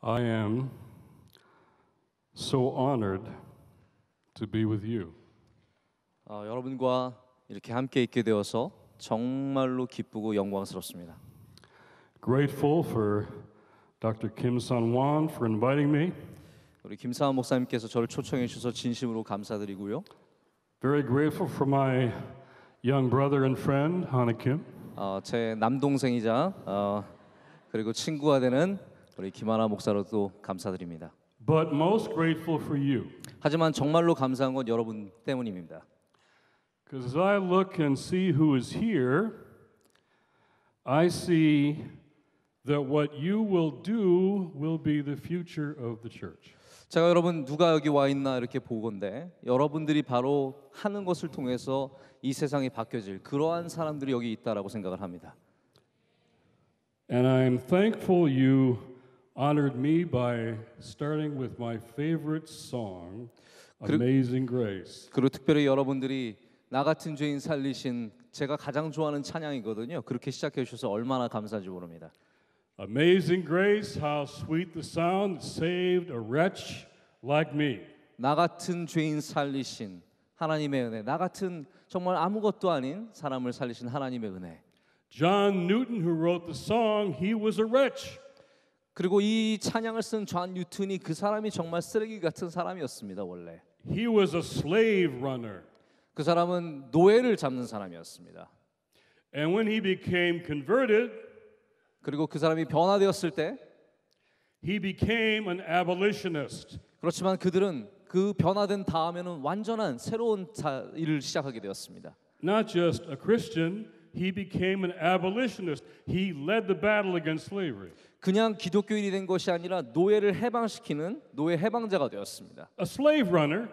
I am so honored to be with you. 여러분과 이렇게 함께 있게 되어서 정말로 기쁘고 영광스럽습니다. Grateful for Dr. Kim Sun-won for inviting me. 우리 김사원 목사님께서 저를 초청해 주셔서 진심으로 감사드리고요. Very grateful for my young brother and friend, Hana Kim. 제 남동생이자 그리고 친구가 되는 우리 김하나 목사로도 감사드립니다. But most grateful for you. 하지만 정말로 감사한 건 여러분 때문입니다. Because as I look and see who is here, I see that what you will do will be the future of the church. 제가 여러분 누가 여기 와 있나 이렇게 보건데 여러분들이 바로 하는 것을 통해서 이 세상이 바뀌어질 그러한 사람들이 여기 있다라고 생각을 합니다. And I'm thankful you honored me by starting with my favorite song, Amazing Grace. 그리고 특별히 여러분들이 나 같은 죄인 살리신 제가 가장 좋아하는 찬양이거든요. 그렇게 시작해 주셔서 얼마나 감사한지 모릅니다. Amazing Grace, how sweet the sound that saved a wretch like me. 나 같은 죄인 살리신 하나님의 은혜, 나 같은 정말 아무것도 아닌 사람을 살리신 하나님의 은혜. John Newton, who wrote the song, he was a wretch. 그리고 이 찬양을 쓴 존 뉴턴이 그 사람이 정말 쓰레기 같은 사람이었습니다. 원래 He was a slave runner. 그 사람은 노예를 잡는 사람이었습니다. And when he became converted, 그리고 그 사람이 변화되었을 때 he became an abolitionist. 그렇지만 그들은 그 변화된 다음에는 완전한 새로운 일을 시작하게 되었습니다. Not just a Christian, he became an abolitionist. He led the battle against slavery. 그냥 기독교인이 된 것이 아니라 노예를 해방시키는 노예 해방자가 되었습니다. A slave runner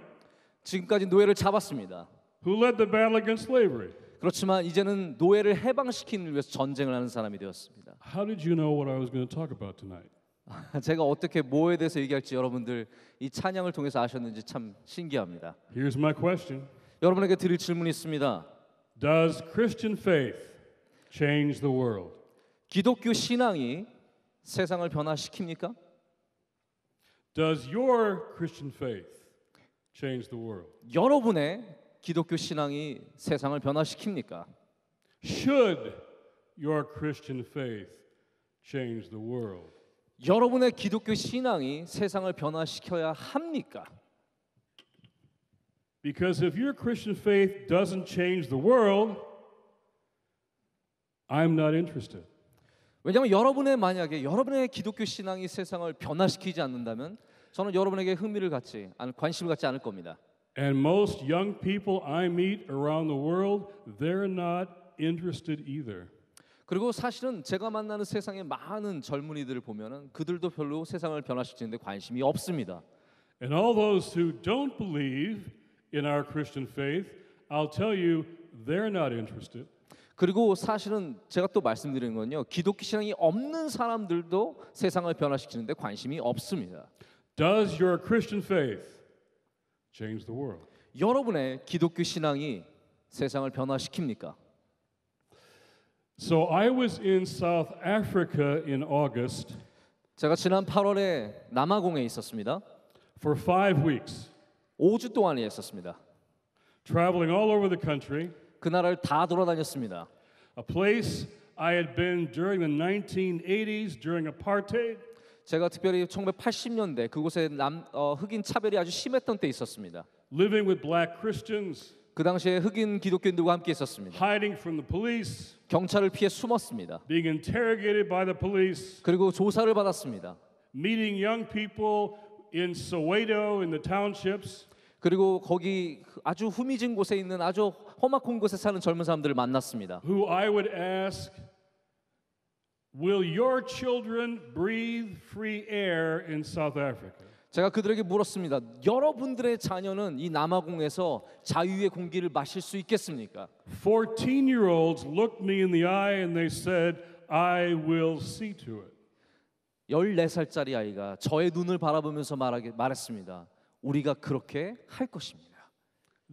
지금까지 노예를 잡았습니다. who led the battle against slavery. 그렇지만 이제는 노예를 해방시키기 위해서 전쟁을 하는 사람이 되었습니다. How did you know what I was going to talk about tonight? 제가 어떻게 뭐에 대해서 얘기할지 여러분들 이 찬양을 통해서 아셨는지 참 신기합니다. Here's my question. 여러분에게 드릴 질문이 있습니다. Does Christian faith change the world? 기독교 신앙이 세상을 변화시킵니까? Does your Christian faith change the world? 여러분의 기독교 신앙이 세상을 변화시킵니까? Should your Christian faith change the world? 여러분의 기독교 신앙이 세상을 변화시켜야 합니까? Because if your Christian faith doesn't change the world, I'm not interested. 왜냐하면 만약에 여러분의 기독교 신앙이 세상을 변화시키지 않는다면 저는 여러분에게 관심을 갖지 않을 겁니다. And most young people I meet around the world, they're not interested either. 그리고 사실은 제가 만나는 세상의 많은 젊은이들을 보면은 그들도 별로 세상을 변화시키는데 관심이 없습니다. And all those who don't believe in our Christian faith, I'll tell you, they're not interested. 그리고 사실은 제가 또 말씀드리는 건요. 기독교 신앙이 없는 사람들도 세상을 변화시키는데 관심이 없습니다. Does your Christian faith change the world? 여러분의 기독교 신앙이 세상을 변화시킵니까? So I was in South Africa in August 제가 지난 8월에 남아공에 있었습니다. for 5 weeks, 5주 동안 있었습니다. traveling all over the country, 그 나라를 다 돌아다녔습니다. a place I had been during the 1980s during apartheid. 제가 특별히 1980년대 그곳에 흑인 차별이 아주 심했던 때 있었습니다. Living with black Christians, 그 당시에 흑인 기독교인들과 함께 있었습니다. hiding from the police, 경찰을 피해 숨었습니다. being interrogated by the police, 그리고 조사를 받았습니다. meeting young people in Soweto in the townships, 그리고 거기 아주 후미진 곳에 있는 아주 험악한 곳에 사는 젊은 사람들을 만났습니다. who I would ask, will your children breathe free air in South Africa? 제가 그들에게 물었습니다. 여러분들의 자녀는 이 남아공에서 자유의 공기를 마실 수 있겠습니까? 14-year-olds looked me in the eye and they said, I will see to it. 14살짜리 아이가 저의 눈을 바라보면서 말했습니다. 우리가 그렇게 할 것입니다.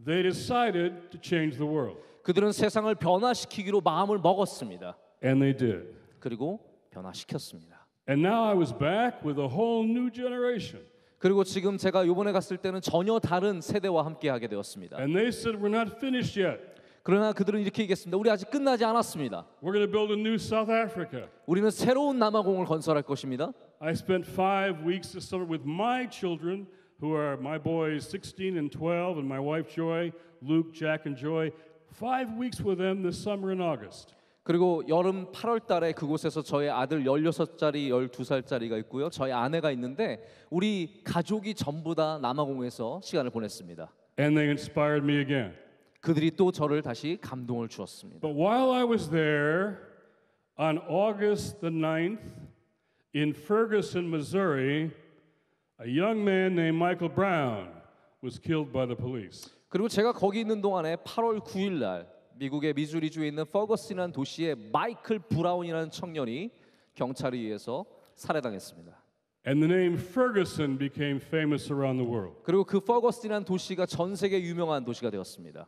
They decided to change the world. 그들은 세상을 변화시키기로 마음을 먹었습니다. And they did. 그리고 변화시켰습니다. And now I was back with a whole new generation. 그리고 지금 제가 요번에 갔을 때는 전혀 다른 세대와 함께 하게 되었습니다. And they said, we're not finished yet. 그러나 그들은 이렇게 얘기했습니다. 우리 아직 끝나지 않았습니다. We're going to build a new South Africa. 우리는 새로운 남아공을 건설할 것입니다. I spent 5 weeks this summer with my children, who are my boys 16 and 12, and my wife Joy, Luke, Jack, and Joy. 5 weeks with them this summer in August. 그리고 여름 8월 달에 그곳에서 저희 아들 16살짜리, 12살짜리가 있고요. 저희 아내가 있는데 우리 가족이 전부 다 남아공에서 시간을 보냈습니다. And they inspired me again. 그들이 또 저를 다시 감동을 주었습니다. But while I was there on August the 9th in Ferguson, Missouri, a young man named Michael Brown was killed by the police. 그리고 제가 거기 있는 동안에 8월 9일 날 미국의 미주리주에 있는 퍼거슨이라는 도시에 마이클 브라운이라는 청년이 경찰에 의해서 살해당했습니다. And the name Ferguson became famous around the world. 그리고 그 퍼거슨이라는 도시가 전 세계 유명한 도시가 되었습니다.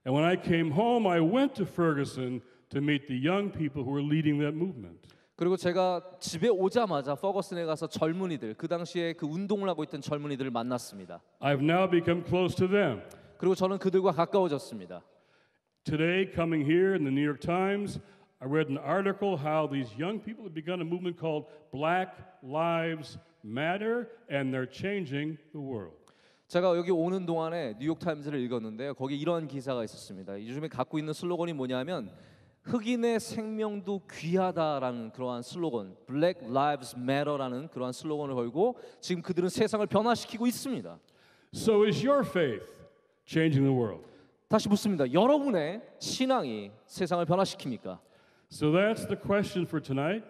And when I came home, I went to Ferguson to meet the young people who were leading that movement. 그리고 제가 집에 오자마자 퍼거슨에 가서 젊은이들, 그 당시에 그 운동을 하고 있던 젊은이들을 만났습니다. I've now become close to them. 그리고 저는 그들과 가까워졌습니다. Today, coming here in the New York Times, I read an article how these young people have begun a movement called Black Lives Matter, and they're changing the world. 제가 여기 오는 동안에 뉴욕 타임즈를 읽었는데요. 거기 이런 기사가 있었습니다. 요즘에 갖고 있는 슬로건이 뭐냐면 흑인의 생명도 귀하다라는 그러한 슬로건, Black Lives Matter라는 그러한 슬로건을 걸고 지금 그들은 세상을 변화시키고 있습니다. So is your faith changing the world? 다시 묻습니다. 여러분의 신앙이 세상을 변화시킵니까? So that's the question for tonight.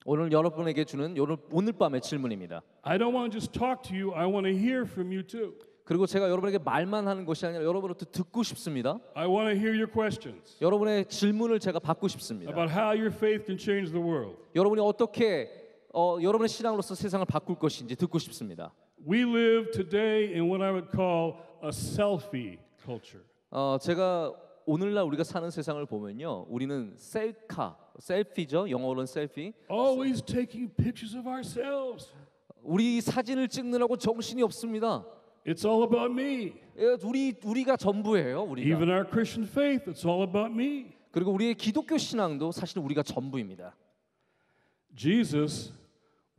오늘 여러분에게 주는 오늘 밤의 질문입니다. I don't want to just talk to you. I want to hear from you too. 그리고 제가 여러분에게 말만 하는 것이 아니라 여러분으로부터 듣고 싶습니다. I want to hear your questions 여러분의 질문을 제가 받고 싶습니다. about how your faith can change the world. 여러분이 어떻게 여러분의 신앙으로서 세상을 바꿀 것인지 듣고 싶습니다. We live today in what I would call a selfie culture. 제가 오늘날 우리가 사는 세상을 보면요, 우리는 셀피죠. 영어로는 셀피. Always taking pictures of ourselves. 우리 사진을 찍느라고 정신이 없습니다. It's all about me. 우리가 전부예요. 우리가. Even our Christian faith, it's all about me. 그리고 우리의 기독교 신앙도 사실은 우리가 전부입니다. Jesus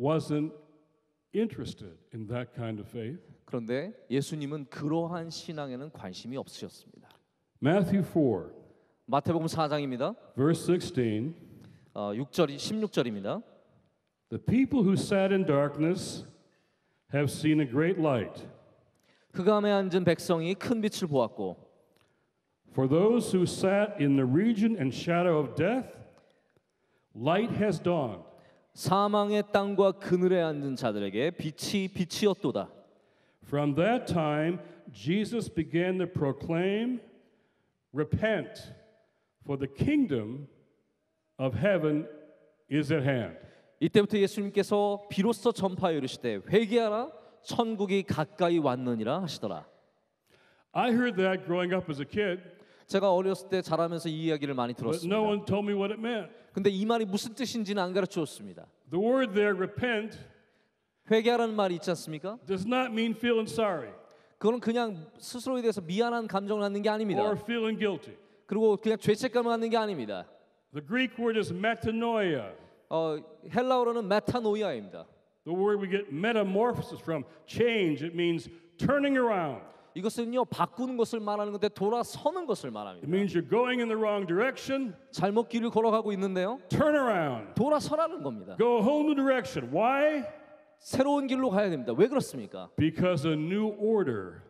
wasn't interested in that kind of faith. 그런데 예수님은 그러한 신앙에는 관심이 없으셨습니다. Matthew 4, 마태복음 4장입니다. verse 16. 16절입니다. The people who sat in darkness have seen a great light. 흑암에 앉은 백성이 큰 빛을 보았고 For those who sat in the region and shadow of death, light has dawned. 사망의 땅과 그늘에 앉은 자들에게 빛이 빛이었도다. From that time, Jesus began to proclaim, Repent, for the kingdom of heaven is at hand. 이때부터 예수님께서 비로소 전파하여 이르시되 회개하라 천국이 가까이 왔느니라 하시더라. I heard that growing up as a kid, 제가 어렸을 때 자라면서 이 이야기를 많이 but no 들었습니다. one told me what it meant. 근데 이 말이 무슨 뜻인지는 안 가르쳐줬습니다. The word there, repent, 회개하라는 말이 있지 않습니까? does not mean feeling sorry 그건 그냥 스스로에 대해서 미안한 감정을 갖는 게 아닙니다. or feeling guilty. 그리고 그냥 죄책감을 갖는 게 아닙니다. The Greek word is metanoia. 헬라어로는 메타노이아입니다. The word we get metamorphosis from, change. It means turning around. 이것은요 바꾸는 것을 말하는 건데 돌아서는 것을 It 말합니다. means you're going in the wrong direction. 잘못 길을 걸어가고 있는데요. Turn around. 돌아서라는 겁니다. Go a whole new direction. Why? 새로운 길로 가야 됩니다. 왜 그렇습니까? Because a new order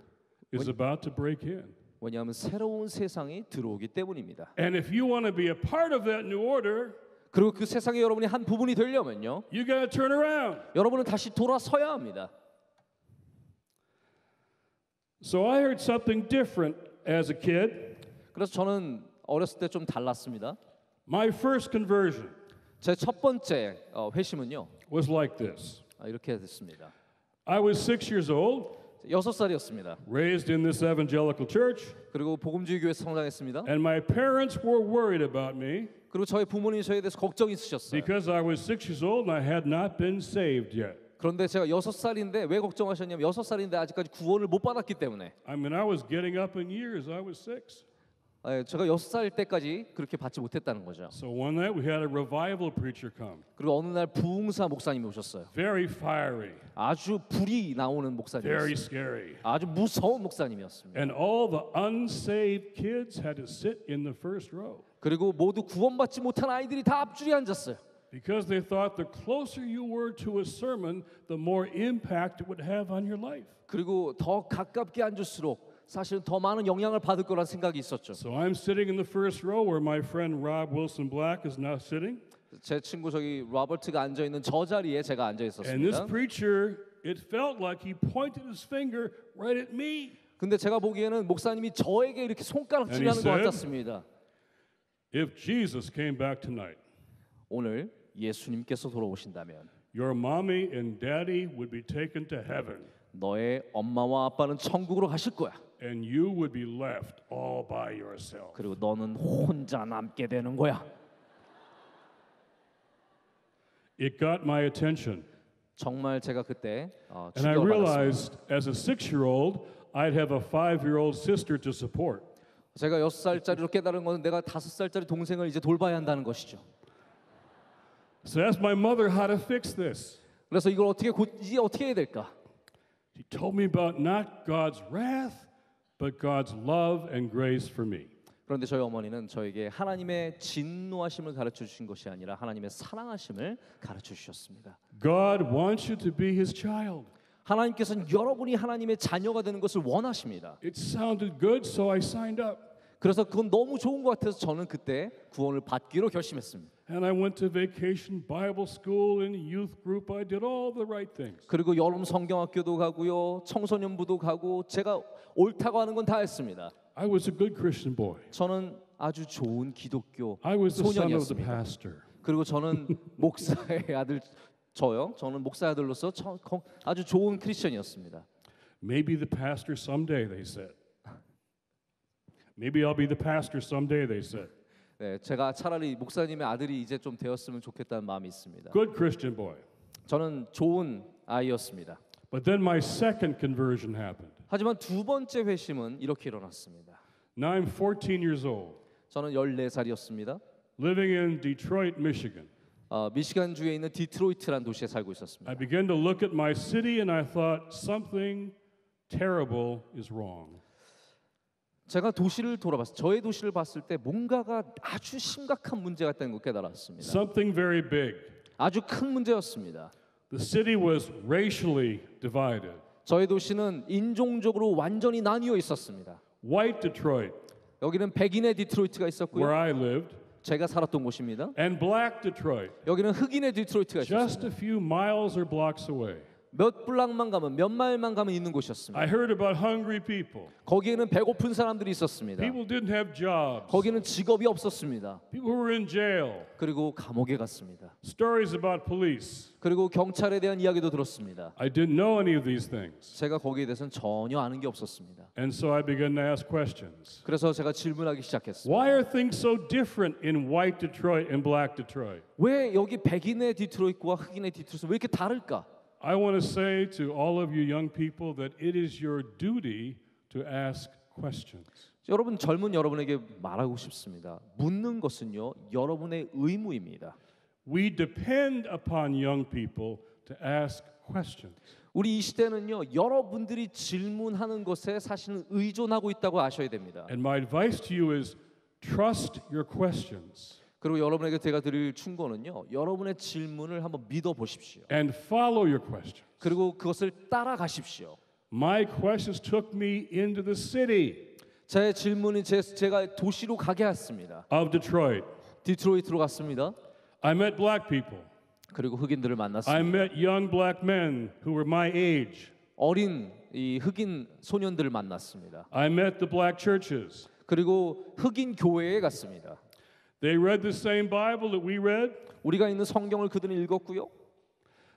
is about to break in. 왜냐하면 새로운 세상이 들어오기 때문입니다. And if you want to be a part of that new order, 그리고 그 세상에 여러분이 한 부분이 되려면요. you got to turn around. 여러분은 다시 돌아서야 합니다. So I heard something different as a kid. 그래서 저는 어렸을 때 좀 달랐습니다. My first conversion 제 첫 번째 회심은요. was like this. 이렇게 됐습니다. I was 6 years old, 6살이었습니다. raised in this evangelical church, 그리고 복음주의 교회에서 성장했습니다. and my parents were worried about me 그리고 저희 부모님이 저에 대해서 걱정이 있으셨어요. because I was 6 years old and I had not been saved yet. 그런데 제가 6살인데 왜 걱정하셨냐면 6살인데 아직까지 구원을 못 받았기 때문에. I mean, I was getting up in years. I was 6. 제가 6살 때까지 그렇게 받지 못했다는 거죠. So one night we had a revival preacher come. 그리고 어느 날 부흥사 목사님이 오셨어요. Very fiery, 아주 불이 나오는 very 목사님이었어요. scary. 아주 무서운 목사님이었습니다. And all the unsaved kids had to sit in the first row 그리고 모두 구원받지 못한 아이들이 다 앞줄에 앉았어요. because they thought the closer you were to a sermon, the more impact it would have on your life. 그리고 더 가깝게 앉을수록 사실은 더 많은 영향을 받을 거란 생각이 있었죠. So I'm sitting in the first row where my friend Rob Wilson Black is now sitting. 제 친구 저기 로버트가 앉아 있는 저 자리에 제가 앉아 And this 있었습니다. preacher, it felt like he pointed his finger right at me. 근데 제가 보기에는 목사님이 저에게 이렇게 손가락질하는 것 said, 같았습니다. If Jesus came back tonight, 오늘 예수님께서 돌아오신다면 your mommy and daddy would be taken to heaven, 너의 엄마와 아빠는 천국으로 가실 거야. and you would be left all by yourself. 그리고 너는 혼자 남게 되는 거야. It got my attention, 정말 제가 그때 and I 충격을 받았습니다. realized as a 6-year-old, I'd have a 5-year-old sister to support. 제가 6살짜리로 깨달은 건 내가 5살짜리 동생을 이제 돌봐야 한다는 것이죠. So I asked my mother how to fix this. 그래서 이걸 이제 어떻게 해야 될까? She told me about not God's wrath, but God's love and grace for me. 그런데 저희 어머니는 저에게 하나님의 진노하심을 가르쳐 주신 것이 아니라 하나님의 사랑하심을 가르쳐 주셨습니다. God wants you to be His child. 하나님께서는 여러분이 하나님의 자녀가 되는 것을 원하십니다. It sounded good, so I signed up. 그래서 그건 너무 좋은 것 같아서 저는 그때 구원을 받기로 결심했습니다. And I went to vacation Bible school and youth group. I did all the right things. 그리고 여름 성경학교도 가고요, 청소년부도 가고 제가 옳다고 하는 건 다 했습니다. I was a good Christian boy. 저는 아주 좋은 기독교 I was the son of the 소년이었습니다. pastor. 그리고 저는 목사의 아들 저는 목사의 아들로서 아주 좋은 크리스천이었습니다. Maybe the pastor someday, they said. Maybe I'll be the pastor someday, they said. 네, 제가 차라리 목사님의 아들이 이제 좀 되었으면 좋겠다는 마음이 있습니다. Good Christian boy. 저는 좋은 아이였습니다. But then my second conversion happened. 하지만 두 번째 회심은 이렇게 일어났습니다. Now I'm 14 years old, 저는 14살이었습니다. living in Detroit, Michigan. 미시간 주에 있는 디트로이트라는 도시에 살고 있었습니다. I began to look at my city and I thought something terrible is wrong. 제가 도시를 돌아봤어요. 저의 도시를 봤을 때 뭔가가 아주 심각한 문제가 있다는 걸 깨달았습니다. Something very big. 아주 큰 문제였습니다. The city was racially divided. 저희 도시는 인종적으로 완전히 나뉘어 있었습니다. White Detroit, 여기는 백인의 디트로이트가 where 있었고요. I lived, 제가 살았던 곳입니다. and Black Detroit, 여기는 흑인의 디트로이트가 just 있었습니다. a few miles or blocks away. 몇 블락만 가면 몇 마일만 가면 있는 곳이었습니다. I heard about hungry people. 거기에는 배고픈 사람들이 있었습니다. People didn't have jobs. 거기는 직업이 없었습니다. People who were in jail. 그리고 감옥에 갔습니다. Stories about police. 그리고 경찰에 대한 이야기도 들었습니다. I didn't know any of these things. 제가 거기에 대해서는 전혀 아는 게 없었습니다. And so I began to ask questions. 그래서 제가 질문하기 시작했습니다. Why are things so different in white Detroit and black Detroit? 왜 여기 백인의 디트로이트와 흑인의 디트로이트 왜 이렇게 다를까? I want to say to all of you young people that it is your duty to ask questions. 여러분 젊은 여러분에게 말하고 싶습니다. 묻는 것은요 여러분의 의무입니다. We depend upon young people to ask questions. 우리 이 시대는요 여러분들이 질문하는 것에 사실은 의존하고 있다고 아셔야 됩니다. And my advice to you is trust your questions 그리고 여러분에게 제가 드릴 충고는요 여러분의 질문을 한번 믿어 보십시오. and follow your questions. 그리고 그것을 따라가십시오. My questions took me into the city 제 질문이 제가 도시로 가게 했습니다. of Detroit. 디트로이트로 갔습니다. I met black people. 그리고 흑인들을 I 만났습니다. met young black men who were my age. 어린 이 흑인 소년들을 만났습니다. I met the black churches. 그리고 흑인 교회에 갔습니다. They read the same Bible that we read. 우리가 있는 성경을 그들은 읽었고요.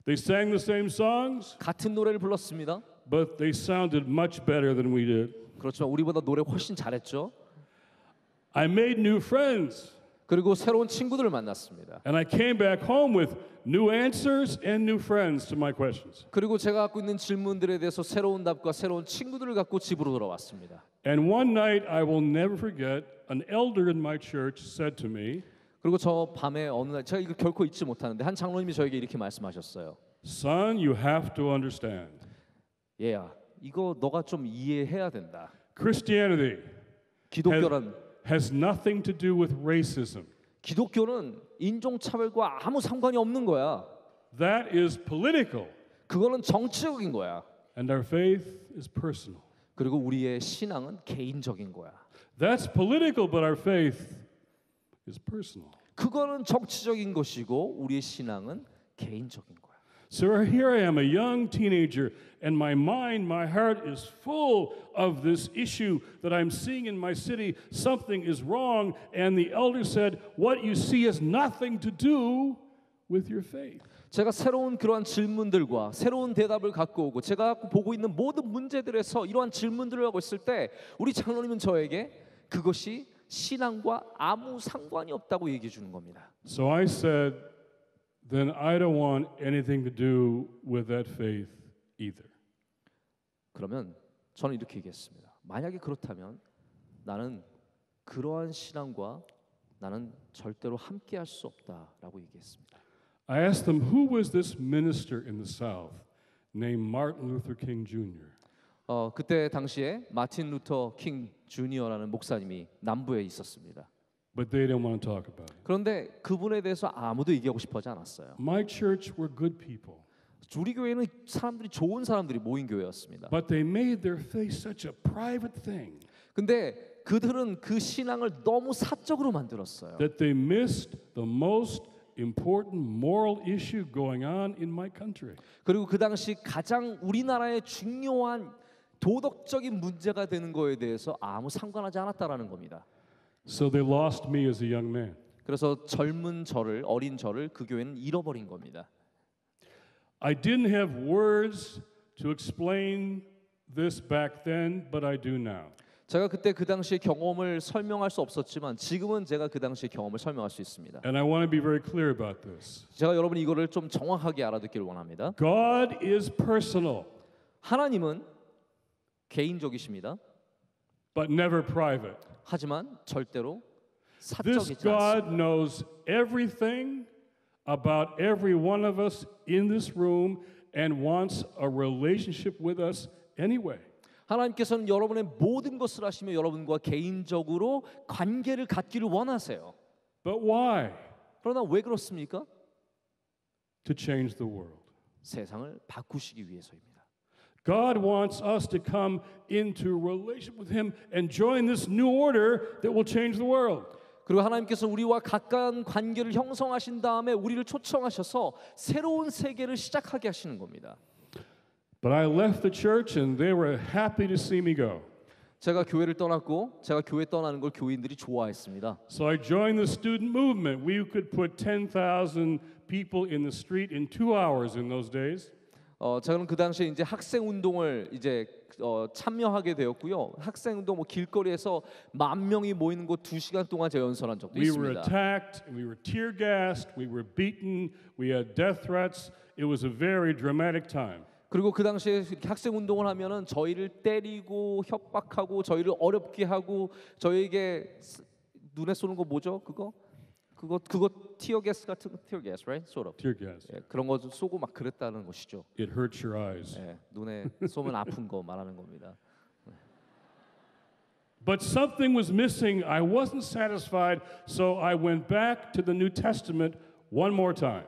They sang the same songs, 같은 노래를 불렀습니다. but they sounded much better than we did. 그렇지만 우리보다 노래 훨씬 잘했죠. I made new friends. 그리고 새로운 친구들을 만났습니다. And I came back home with new answers and new friends to my questions. 그리고 제가 갖고 있는 질문들에 대해서 새로운 답과 새로운 친구들을 갖고 집으로 돌아왔습니다. And one night I will never forget, an elder in my church said to me, 그리고 저 밤에 어느 날 제가 이거 결코 잊지 못하는데 한 장로님이 저에게 이렇게 말씀하셨어요. Son, you have to understand. 얘야, 이거 너가 좀 이해해야 된다. Christianity 기독교란 has nothing to do with racism. 기독교는 인종차별과 아무 상관이 없는 거야. That is political. 그거는 정치적인 거야. And our faith is personal. 그리고 우리의 신앙은 개인적인 거야. That's political, but our faith is personal. 그거는 정치적인 것이고 우리의 신앙은 개인적인 거야. So here I am, a young teenager, and my mind, my heart is full of this issue that I'm seeing in my city. Something is wrong, and the elder said, what you see has nothing to do with your faith. 제가 새로운 그러한 질문들과 새로운 대답을 갖고 오고 제가 갖고 보고 있는 모든 문제들에서 이러한 질문들을 하고 있을 때 우리 장로님은 저에게 그것이 신앙과 아무 상관이 없다고 얘기해 주는 겁니다. So I said, then I don't want anything to do with that faith either. 그러면 저는 이렇게 얘기했습니다. 만약에 그렇다면 나는 그러한 신앙과 나는 절대로 함께할 수 없다라고 얘기했습니다. I asked them, who was this minister in the South named Martin Luther King Jr.? 그때 당시에 마틴 루터 킹 주니어라는 목사님이 남부에 있었습니다. But they didn't want to talk about it. 그런데 그분에 대해서 아무도 얘기하고 싶어하지 않았어요. My church were good people. 우리 교회는 사람들이 좋은 사람들이 모인 교회였습니다. But they made their faith such a private thing 근데 그들은 그 신앙을 너무 사적으로 만들었어요. that they missed the most important moral issue going on in my country. 그리고 그 당시 가장 우리나라의 중요한 도덕적인 문제가 되는 거에 대해서 아무 상관하지 않았다라는 겁니다. So they lost me as a young man. 그래서 젊은 저를 어린 저를 그 교회는 잃어버린 겁니다. I didn't have words to explain this back then, but I do now. 제가 그때 그 당시의 경험을 설명할 수 없었지만 지금은 제가 그 당시의 경험을 설명할 수 있습니다. And I want to be very clear about this. 제가 여러분이 이거를 좀 정확하게 알아듣기를 원합니다. God is personal, 하나님은 개인적이십니다. but never private. 하지만 절대로 This 사적이지 않습니다. God knows everything about every one of us in this room and wants a relationship with us anyway. 하나님께서는 여러분의 모든 것을 아시며 여러분과 개인적으로 관계를 갖기를 원하세요. But why? 그러나 왜 그렇습니까? To change the world. 세상을 바꾸시기 위해서입니다. God wants us to come into relationship with Him and join this new order that will change the world. 그리고 하나님께서 우리와 가까운 관계를 형성하신 다음에 우리를 초청하셔서 새로운 세계를 시작하게 하시는 겁니다. But I left the church and they were happy to see me go. 제가 교회를 떠났고 제가 교회 떠나는 걸 교인들이 좋아했습니다. So I joined the student movement. We could put 10,000 people in the street in 2 hours in those days. 저는 그 당시에 이제 학생 운동을 이제 참여하게 되었고요. 학생 운동 뭐 길거리에서 10,000명이 모이는 곳 2시간 동안 제가 연설한 적도 We were 있습니다. attacked, we were tear gassed, we were beaten, we had death threats. It was a very dramatic time. 그리고 그 당시에 학생 운동을 하면은 저희를 때리고 협박하고 저희를 어렵게 하고 저희에게 눈에 쏘는 거 뭐죠? 그거 티어 가스 같은 티어 가스, right? Sort of. Tear gas. 예, 그런 거 쏘고 막 그랬다는 것이죠. It hurts your eyes. 예, 눈에 쏘면 아픈 거 말하는 겁니다. But something was missing. I wasn't satisfied, so I went back to the New Testament one more time.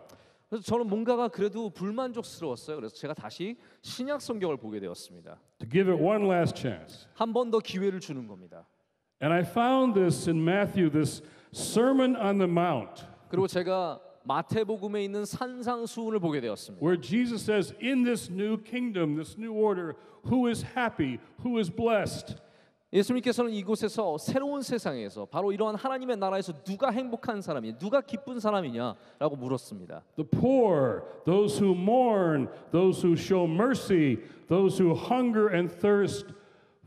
그래서 저는 뭔가가 그래도 불만족스러웠어요. 그래서 제가 다시 신약 성경을 보게 되었습니다. To give it one last chance. 한 번 더 기회를 주는 겁니다. And I found this in Matthew, this Sermon on the Mount, 그리고 제가 마태복음에 있는 산상수훈을 보게 되었습니다. where Jesus says, in this new kingdom, this new order, who is happy, who is blessed? 예수님께서는 이곳에서 새로운 세상에서 바로 이러한 하나님의 나라에서 누가 행복한 사람이냐, 누가 기쁜 사람이냐라고 물었습니다. The poor, those who mourn, those who show mercy, those who hunger and thirst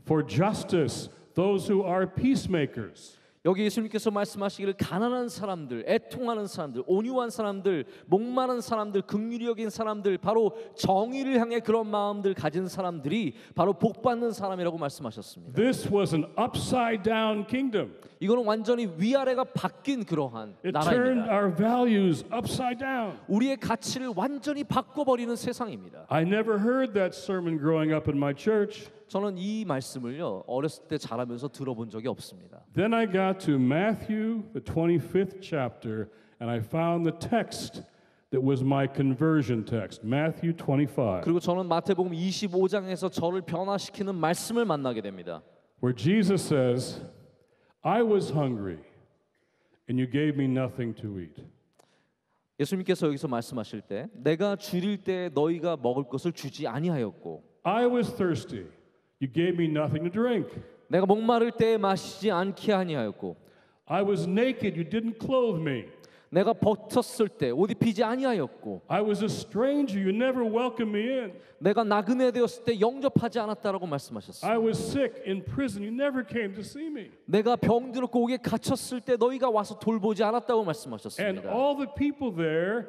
for justice, those who are peacemakers. 여기 예수님께서 말씀하시기를 가난한 사람들, 애통하는 사람들, 온유한 사람들, 목마른 사람들, 긍휼히 여긴 사람들, 바로 정의를 향해 그런 마음들 가진 사람들이 바로 복받는 사람이라고 말씀하셨습니다. This was an upside down kingdom. 이거는 완전히 위아래가 바뀐 그러한 It turned 나라입니다. our values upside down. 우리의 가치를 완전히 바꿔버리는 세상입니다. I never heard that sermon growing up in my church. 저는 이 말씀을요 어렸을 때 자라면서 들어본 적이 없습니다. Then I got to Matthew, the 25th chapter, and I found the text that was my conversion text, Matthew 25, 그리고 저는 마태복음 25장에서 저를 변화시키는 말씀을 만나게 됩니다. where Jesus says, I was hungry, and you gave me nothing to eat. 예수님께서 여기서 말씀하실 때 내가 줄일 때 너희가 먹을 것을 주지 아니하였고 I was thirsty, you gave me nothing to drink. 내가 목마를 때 마시지 않게 아니하였고 I was naked, you didn't clothe me. 내가 버텼을 때 옷 입히지 아니하였고 I was a stranger, you never welcomed me in. 내가 나그네 되었을 때 영접하지 않았다라고 말씀하셨어요. I was sick in prison, you never came to see me. 내가 병들었고 옥에 갇혔을 때 너희가 와서 돌보지 않았다고 And 말씀하셨습니다. all the people there,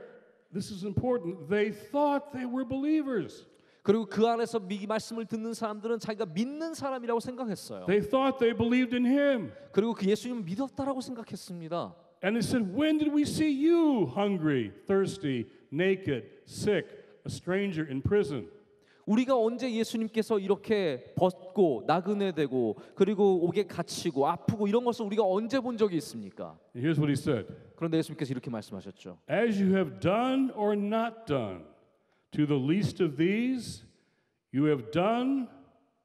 this is important, they thought they were believers. 그리고 그 안에서 이 말씀을 듣는 사람들은 자기가 믿는 사람이라고 생각했어요. They thought they believed in him. 그리고 그 예수님을 믿었다라고 생각했습니다. And they said, when did we see you hungry, thirsty, naked, sick, a stranger in prison? 우리가 언제 예수님께서 이렇게 벗고 나그네 되고 그리고 옥에 갇히고 아프고 이런 것을 우리가 언제 본 적이 있습니까? And here's what he said. 그런데 예수님께서 이렇게 말씀하셨죠. As you have done or not done to the least of these, you have done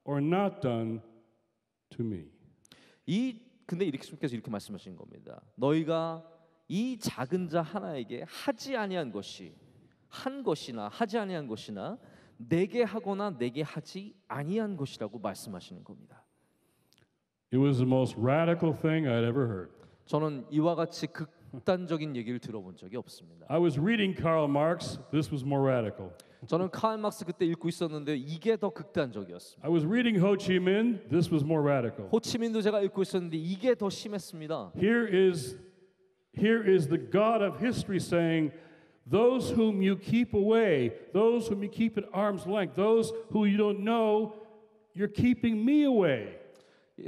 or not done to me. 근데 예수님께서 이렇게 말씀하신 겁니다. 너희가 이 작은 자 하나에게 하지 아니한 것이 한 것이나 하지 아니한 것이나 내게 하거나 내게 하지 아니한 것이라고 말씀하시는 겁니다. It was the most radical thing I'd ever heard. 저는 이와 같이 극단적인 얘기를 들어본 적이 없습니다. I was reading Karl Marx. This was more radical. 저는 카일 막스 그때 읽고 있었는데 이게 더 극단적이었습니다. I was reading Ho Chi Minh. This was more radical. 호치민도 제가 읽고 있었는데 이게 더 심했습니다. Here is the God of history saying, those whom you keep away, those whom you keep at arm's length, those who you don't know, you're keeping me away.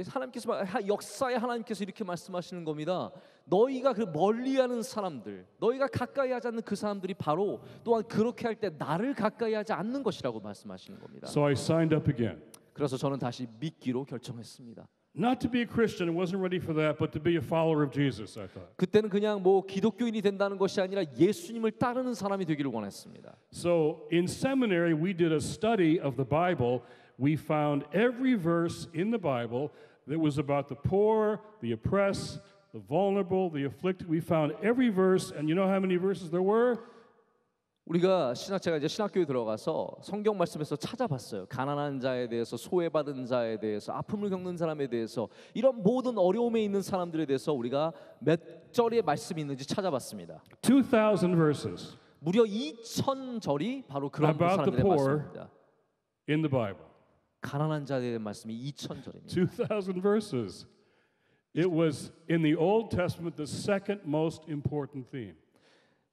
하나님께서 역사의 하나님께서 이렇게 말씀하시는 겁니다. 너희가 그 멀리하는 사람들, 너희가 가까이 하지 않는 그 사람들이 바로 또한 그렇게 할 때 나를 가까이 하지 않는 것이라고 말씀하시는 겁니다. So I signed up again. 그래서 저는 다시 믿기로 결정했습니다. Not to be a Christian, I wasn't ready for that, but to be a follower of Jesus, I thought. 그때는 그냥 뭐 기독교인이 된다는 것이 아니라 예수님을 따르는 사람이 되기를 원했습니다. So in seminary, we did a study of the Bible. We found every verse in the Bible that was about the poor, the oppressed, the vulnerable, the afflicted. We found every verse, and you know how many verses there were? 우리가 제가 이제 신학교에 들어가서 성경 말씀에서 찾아봤어요. 가난한 자에 대해서, 소외받은 자에 대해서, 아픔을 겪는 사람에 대해서, 이런 모든 어려움에 있는 사람들에 대해서 우리가 몇 절의 말씀이 있는지 찾아봤습니다. 2,000 verses 무려 2,000절이 바로 그런 About the 사람들의 poor. 말씀입니다. in the Bible. 가난한 자에 대한 말씀이 2,000절입니다. 2,000 verses. It was in the Old Testament the second most important theme.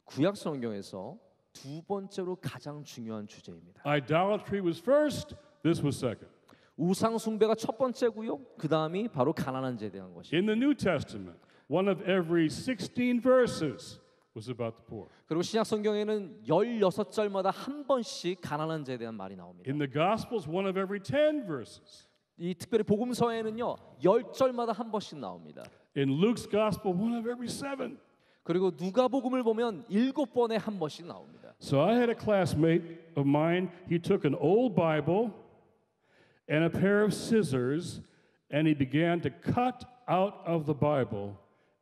구약 성경에서 두 번째로 가장 중요한 주제입니다. Idolatry was first, this was second. 우상 숭배가 첫 번째고요. 그 다음이 바로 가난한 자에 대한 것입니다. In the New Testament, one of every 16 verses was about the poor. 그리고 신약 성경에는 16절마다 한 번씩 가난한 자에 대한 말이 나옵니다. In the Gospels, one of every 10 verses. 이 특별히 복음서에는요 10절마다 한 번씩 나옵니다. In Luke's Gospel, one of every 7. 그리고 누가복음을 보면 7번에 한 번씩 나옵니다. So I had a classmate of mine. He took an old Bible and a pair of scissors, and he began to cut out of the Bible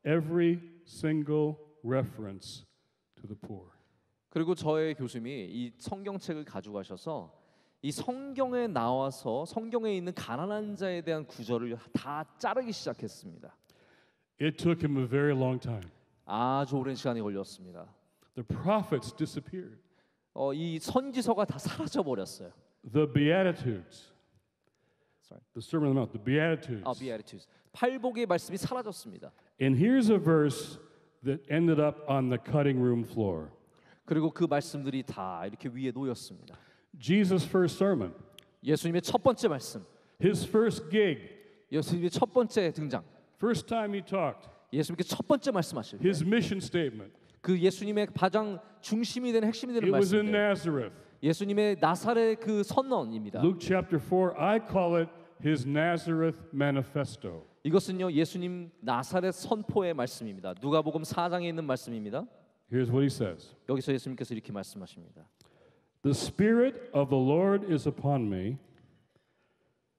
every single reference to the poor. 그리고 저의 교수님이 이 성경책을 가져가셔서 이 성경에 나와서 성경에 있는 가난한 자에 대한 구절을 다 자르기 시작했습니다. It took him a very long time. 아주 오랜 시간이 걸렸습니다. The prophets disappeared. 이 선지서가 다 사라져 버렸어요. The Beatitudes. Sorry. The Sermon on the Mount, the Beatitudes. Beatitudes. 팔복의 말씀이 사라졌습니다. And here's a verse that ended up on the cutting room floor. 그리고 그 말씀들이 다 이렇게 위에 놓였습니다. Jesus' first sermon, 예수님의 첫 번째 말씀, his first gig, 예수님의 첫 번째 등장, first time he talked, 예수님께 첫 번째 말씀하실 때, his mission statement. 그 예수님의 가장 중심이 되는 핵심이 되는 It was in 말씀들, Nazareth. 예수님의 나사렛 그 선언입니다. Luke chapter 4, I call it his Nazareth manifesto. 이것은요 예수님 나사렛 선포의 말씀입니다. 누가복음 4장에 있는 말씀입니다. Here's what he says. 여기서 예수님께서 이렇게 말씀하십니다. The Spirit of the Lord is upon me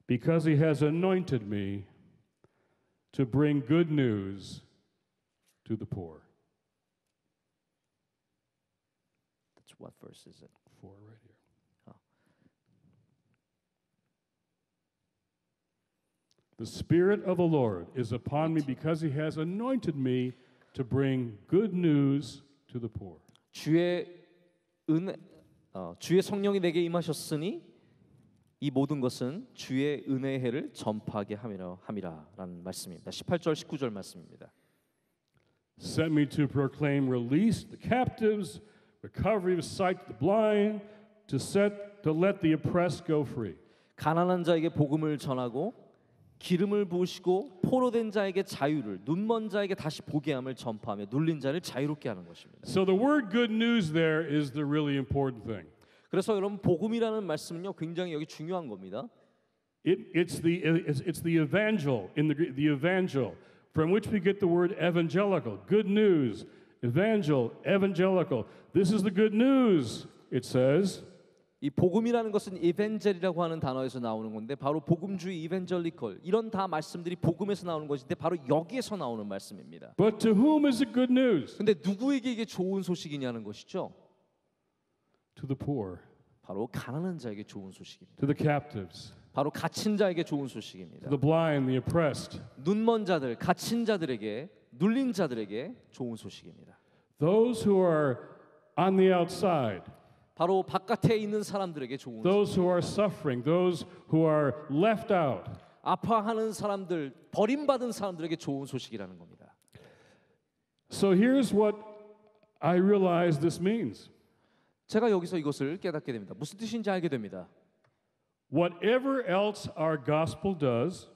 because he has anointed me to bring good news to the poor. That's what verse is it? 4 right here. The Spirit of the Lord is upon me because he has anointed me to bring good news to the poor. 주의 성령이 내게 임하셨으니 이 모든 것은 주의 은혜의 해를 전파하게 함이라라는 말씀입니다. 18절 19절 말씀입니다. Sent me to proclaim release to the captives, recovery of sight to the blind, to let the oppressed go free. 가난한 자에게 복음을 전하고 기름을 부으시고 포로된 자에게 자유를, 눈먼 자에게 다시 보게 함을 전파하며 눌린 자를 자유롭게 하는 것입니다. So the word good news there is the really important thing. 그래서 여러분 복음이라는 말씀은요 굉장히 여기 중요한 겁니다. It's the evangel in the evangel from which we get the word evangelical. Good news, evangelical. This is the good news. It says. 이 복음이라는 것은 이벤젤이라고 하는 단어에서 나오는 건데 바로 복음주의 이벤젤리컬 이런 다 말씀들이 복음에서 나오는 것인데 바로 여기에서 나오는 말씀입니다. But to whom is it good news? 근데 누구에게 이게 좋은 소식이냐는 것이죠. To the poor. 바로 가난한 자에게 좋은 소식입니다. To the captives. 바로 갇힌 자에게 좋은 소식입니다. To the blind, the oppressed. 눈먼 자들, 갇힌 자들에게, 눌린 자들에게 좋은 소식입니다. Those who are on the outside. 바로 바깥에 있는 사람들에게 좋은 Those 소식. who are suffering, those who are left out. 아파하는 사람들, 버림받은 사람들에게 좋은 소식이라는 겁니다. So here's what I realize this means. 제가 여기서 이것을 깨닫게 됩니다. 무슨 뜻인지 알게 됩니다. Whatever else our gospel does,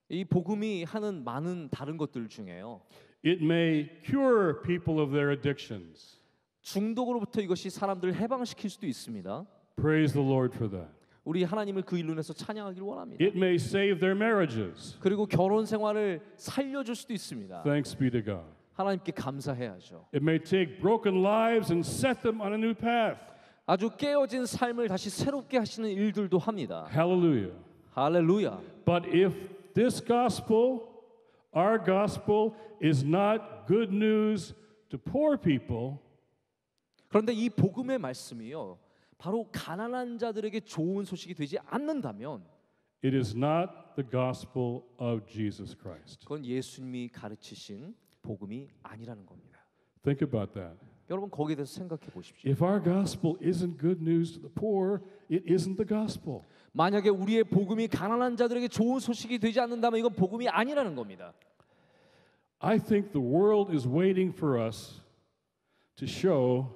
이 복음이 하는 많은 다른 것들 중에요. it may cure people of their addictions. 중독으로부터 이것이 사람들을 해방시킬 수도 있습니다. Praise the Lord for that. 우리 하나님을 그 일로 인해서 찬양하길 원합니다. It may save their marriages. 그리고 결혼 생활을 살려줄 수도 있습니다. Thanks be to God. 하나님께 감사해야죠. It may take broken lives and set them on a new path. 아주 깨어진 삶을 다시 새롭게 하시는 일들도 합니다. Hallelujah. 할렐루야. But if this gospel, our gospel, is not good news to poor people, 그런데 이 복음의 말씀이요. 바로 가난한 자들에게 좋은 소식이 되지 않는다면 it is not the gospel of Jesus Christ. 그건 예수님이 가르치신 복음이 아니라는 겁니다. Think about that. 여러분 거기에 대해서 생각해 보십시오. If our gospel isn't good news to the poor, it isn't the gospel. 만약에 우리의 복음이 가난한 자들에게 좋은 소식이 되지 않는다면 이건 복음이 아니라는 겁니다. I think the world is waiting for us to show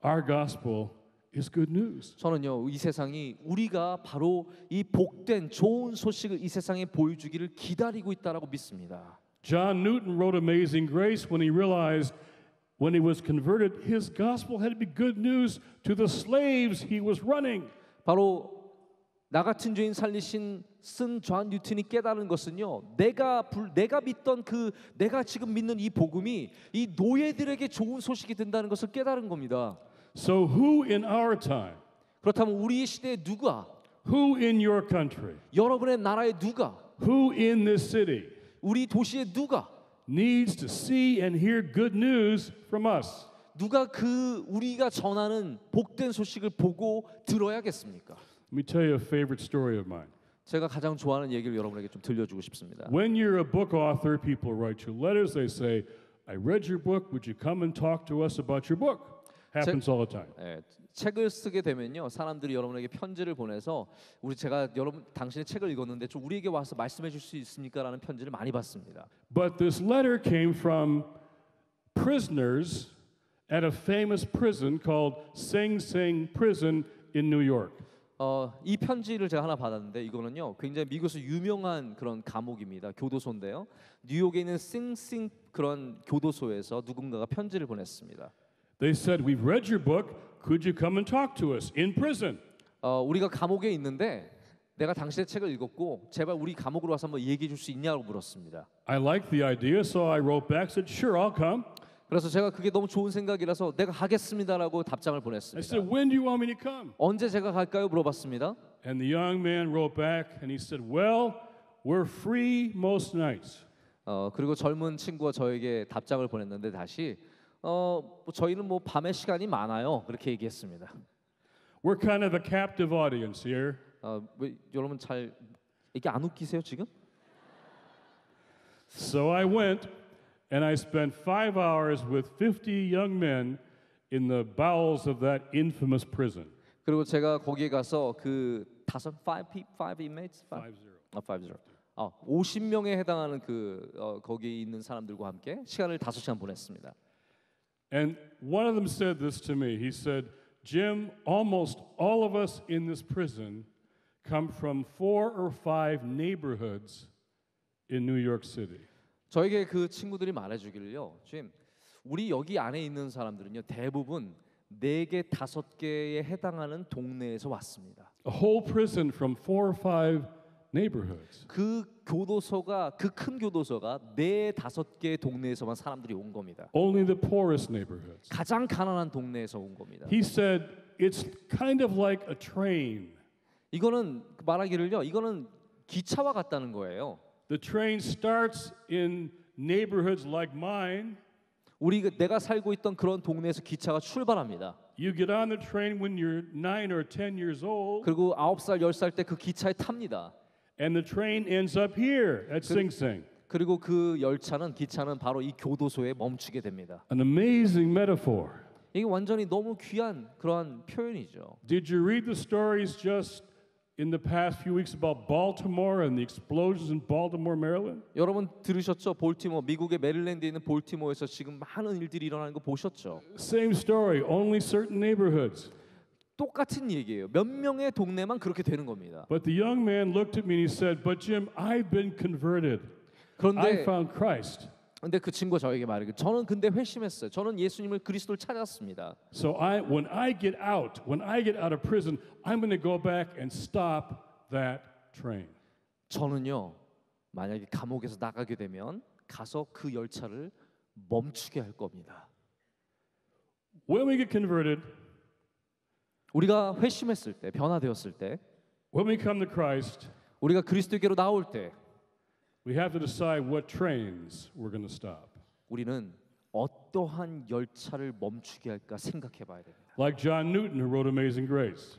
our gospel is good news. 저는요 이 세상이 우리가 바로 이 복된 좋은 소식을 이 세상에 보여주기를 기다리고 있다라고 믿습니다. John Newton wrote Amazing Grace when he realized when he was converted his gospel had to be good news to the slaves he was running. 바로 나 같은 죄인 살리신 쓴 존 뉴턴이 깨달은 것은요 내가 믿던 내가 지금 믿는 이 복음이 이 노예들에게 좋은 소식이 된다는 것을 깨달은 겁니다. So who in our time, 그렇다면 우리의 시대에 누가, who in your country, 여러분의 나라에 누가, who in this city 우리 도시에 누가 needs to see and hear good news from us? 누가 우리가 전하는 복된 소식을 보고 들어야겠습니까? Let me tell you a favorite story of mine. 제가 가장 좋아하는 얘기를 여러분에게 좀 들려주고 싶습니다. When you're a book author, people write you letters. They say, I read your book. Would you come and talk to us about your book? Happens all the time. 예, 책을 쓰게 되면요, 사람들이 여러분에게 편지를 보내서 제가 여러분 당신의 책을 읽었는데 좀 우리에게 와서 말씀해 줄 수 있습니까라는 편지를 많이 받습니다. But this letter came from prisoners at a famous prison called Sing Sing Prison in New York. 이 편지를 제가 하나 받았는데 이거는요, 굉장히 미국에서 유명한 그런 감옥입니다. 교도소인데요. 뉴욕에 있는 싱싱 그런 교도소에서 누군가가 편지를 보냈습니다. They said, "We've read your book. Could you come and talk to us in prison?" 우리가 감옥에 있는데 내가 당신의 책을 읽었고 제발 우리 감옥으로 와서 한번 얘기해 줄 수 있냐고 물었습니다. I liked the idea, so I wrote back, said, "Sure, I'll come." 그래서 제가 그게 너무 좋은 생각이라서 내가 가겠습니다라고 답장을 I 보냈습니다. said, "When do you want me to come?" 언제 제가 갈까요? 물어봤습니다. And the young man wrote back, and he said, "Well, we're free most nights." 그리고 젊은 친구가 저에게 답장을 보냈는데 다시 저희는 뭐 밤에 시간이 많아요. 그렇게 얘기했습니다. We're kind of a captive audience here. 왜 여러분 잘 이게 안 웃기세요 지금? So I went, and I spent 5 hours with 50 young men in the bowels of that infamous prison. 그리고 제가 거기에 가서 그 five inmates, 50명에 해당하는 거기에 있는 사람들과 함께 시간을 5시간 보냈습니다. And one of them said this to me. He said, "Jim, almost all of us in this prison come from 4 or 5 neighborhoods in New York City." 저에게 그 친구들이 말해주기를요, 지금 우리 여기 안에 있는 사람들은요 대부분 4개, 5개에 해당하는 동네에서 왔습니다. A whole prison from 4 or 5 neighborhoods. 그 큰 교도소가 4, 5개의 동네에서만 사람들이 온 겁니다. Only the poorest neighborhoods. 가장 가난한 동네에서 온 겁니다. He said, "It's kind of like a train. 이거는 말하기를요, 이거는 기차와 같다는 거예요. The train starts in neighborhoods like mine. 내가 살고 있던 그런 동네에서 기차가 출발합니다. You get on the train when you're 9 or 10 years old, 그리고 9살, 10살 때 그 기차에 탑니다. and the train ends up here at Sing Sing." 그리고 그 기차는 바로 이 교도소에 멈추게 됩니다. An amazing metaphor. 이게 완전히 너무 귀한 그러한 표현이죠. Did you read the stories just in the past few weeks about Baltimore and the explosions in Baltimore, Maryland? 여러분 들으셨죠? 미국의 메릴랜드에 있는 볼티모어에서 지금 많은 일들이 일어나는 거 보셨죠? Same story, only certain neighborhoods. 똑같은 얘기예요. 몇 명의 동네만 그렇게 되는 겁니다. But the young man looked at me and he said, "But Jim, I've been converted. I 그런데 found Christ. 그 친구가 저에게 말해요. 저는 근데 회심했어요. 저는 예수님을 그리스도를 찾았습니다. So when I get out of prison, I'm going to go back and stop that train." 저는요, 만약에 감옥에서 나가게 되면 가서 그 열차를 멈추게 할 겁니다. When we get converted, 우리가 회심했을 때, 변화되었을 때, when we come to Christ, 우리가 그리스도께로 나올 때 we have to decide what trains we're going to stop. 우리는 어떠한 열차를 멈추게 할까 생각해 봐야 됩니다. Like John Newton, who wrote Amazing Grace.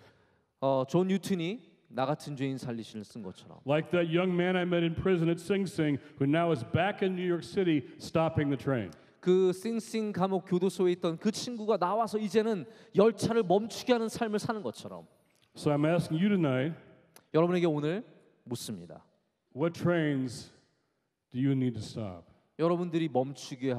존 뉴턴이 나 같은 죄인 살리시를 쓴 것처럼, Like that young man I met in prison at Sing Sing, who now is back in New York City stopping the train. 그 싱싱 감옥 교도소에 있던 그 친구가 나와서 이제는 열차를 멈추게 하는 삶을 사는 것처럼, So I'm asking you tonight, 여러분에게 오늘 묻습니다. what trains do you need to stop? 여러분들이 멈추기를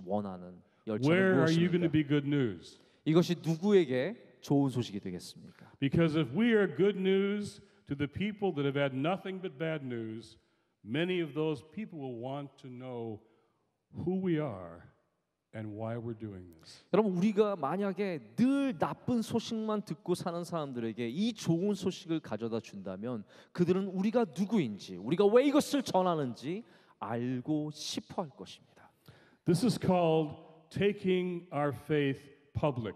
원하는 열차는 Where are you going to 무엇입니까? be good news? 이것이 누구에게 좋은 소식이 되겠습니까? Because if we are good news to the people that have had nothing but bad news, many of those people will want to know who we are and why we're doing this. 여러분, 우리가 만약에 늘 나쁜 소식만 듣고 사는 사람들에게 이 좋은 소식을 가져다 준다면 그들은 우리가 누구인지, 우리가 왜 이것을 전하는지 알고 싶어 할 것입니다. This is called taking our faith public.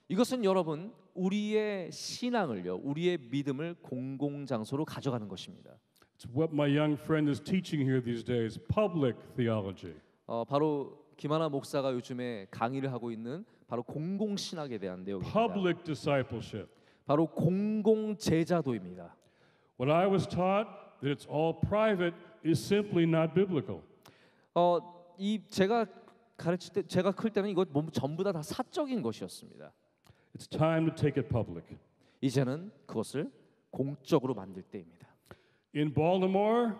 이것은 여러분, 우리의 신앙을요, 우리의 믿음을 공공장소로 가져가는 것입니다. It's what my young friend is teaching here these days, public theology. 바로 김하나 목사가 요즘에 강의를 하고 있는 바로 공공신학에 대한 내용입니다. Public discipleship. 바로 공공제자도입니다. What I was taught that it's all private is simply not biblical. 제가 가르칠 때 제가 클 때는 이거 전부 다 사적인 것이었습니다. It's time to take it public. 이제는 그것을 공적으로 만들 때입니다. In Baltimore,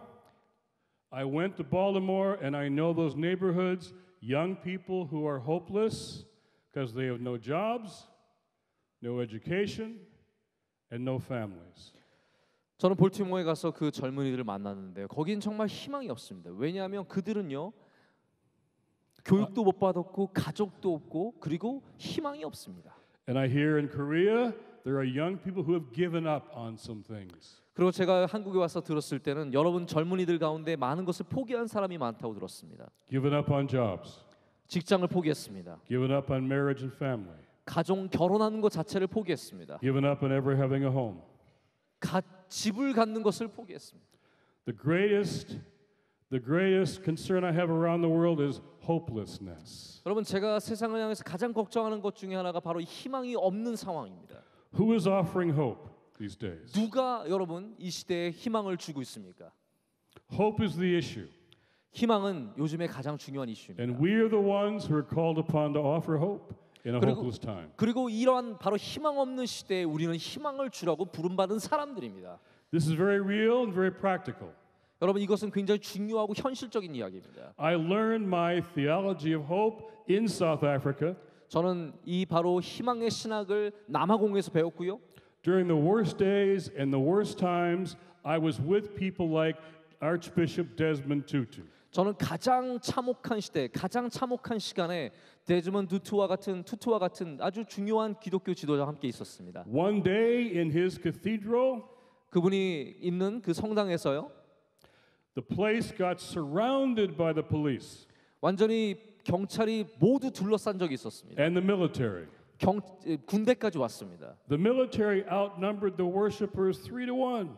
I went to Baltimore and I know those neighborhoods, young people who are hopeless because they have no jobs, no education, and no families. 저는 볼티모어에 가서 그 젊은이들을 만났는데요. 거긴 정말 희망이 없습니다. 왜냐하면 그들은요. 교육도 못 받았고 가족도 없고 그리고 희망이 없습니다. And I hear in Korea there are young people who have given up on some things. 그리고 제가 한국에 와서 들었을 때는 여러분 젊은이들 가운데 많은 것을 포기한 사람이 많다고 들었습니다. Given up on jobs. 직장을 포기했습니다. Given up on marriage and family. 가정 결혼하는 것 자체를 포기했습니다. Given up on ever having a home. 집을 갖는 것을 포기했습니다. The greatest concern I have around the world is hopelessness. 여러분 제가 세상을 향해서 가장 걱정하는 것 중에 하나가 바로 희망이 없는 상황입니다. Who is offering hope these days? 누가 여러분 이 시대에 희망을 주고 있습니까? Hope is the issue. 희망은 요즘에 가장 중요한 이슈입니다. And we are the ones who are called upon to offer hope in a hopeless time. 그리고 이러한 바로 희망 없는 시대에 우리는 희망을 주라고 부름받은 사람들입니다. This is very real and very practical. 여러분 이것은 굉장히 중요하고 현실적인 이야기입니다. I learned my theology of hope in South Africa. 저는 이 바로 희망의 신학을 남아공에서 배웠고요. During the worst days and the worst times, I was with people like Archbishop Desmond Tutu. 저는 가장 참혹한 시대, 가장 참혹한 시간에 데즈먼드 투투와 같은 아주 중요한 기독교 지도자와 함께 있었습니다. One day in his cathedral, 그분이 있는 그 성당에서요. the place got surrounded by the police. 완전히 경찰이 모두 둘러싼 적이 있었습니다. And the military. 군대까지 왔습니다. The military outnumbered the worshipers 3-1.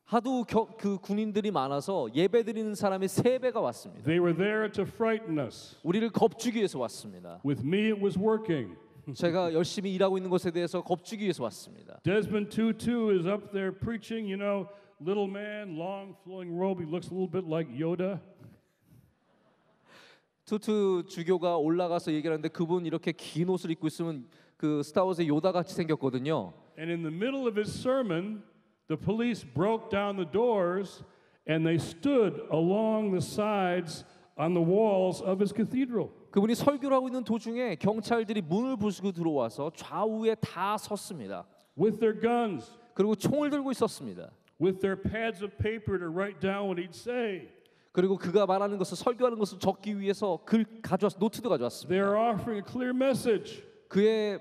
하도 그 군인들이 많아서 예배드리는 사람이 3배가 왔습니다. They were there to frighten us. 우리를 겁주기 위해서 왔습니다. With me, it was working. 제가 열심히 일하고 있는 것에 대해서 겁주기 위해서 왔습니다. Desmond Tutu is up there preaching, you know, little man, long flowing robe. He looks a little bit like Yoda. 투투 주교가 올라가서 얘기하는데 그분 이렇게 긴 옷을 입고 있으면 그 스타워즈의 요다 같이 생겼거든요. And in the middle of his sermon, the police broke down the doors and they stood along the sides on the walls of his cathedral. 그분이 설교를 하고 있는 도중에 경찰들이 문을 부수고 들어와서 좌우에 다 섰습니다. With their guns, 그리고 총을 들고 있었습니다. with their pads of paper to write down what he'd say. 그리고 그가 말하는 것을 설교하는 것을 적기 위해서 노트도 가져왔습니다. They are offering a clear message. 그의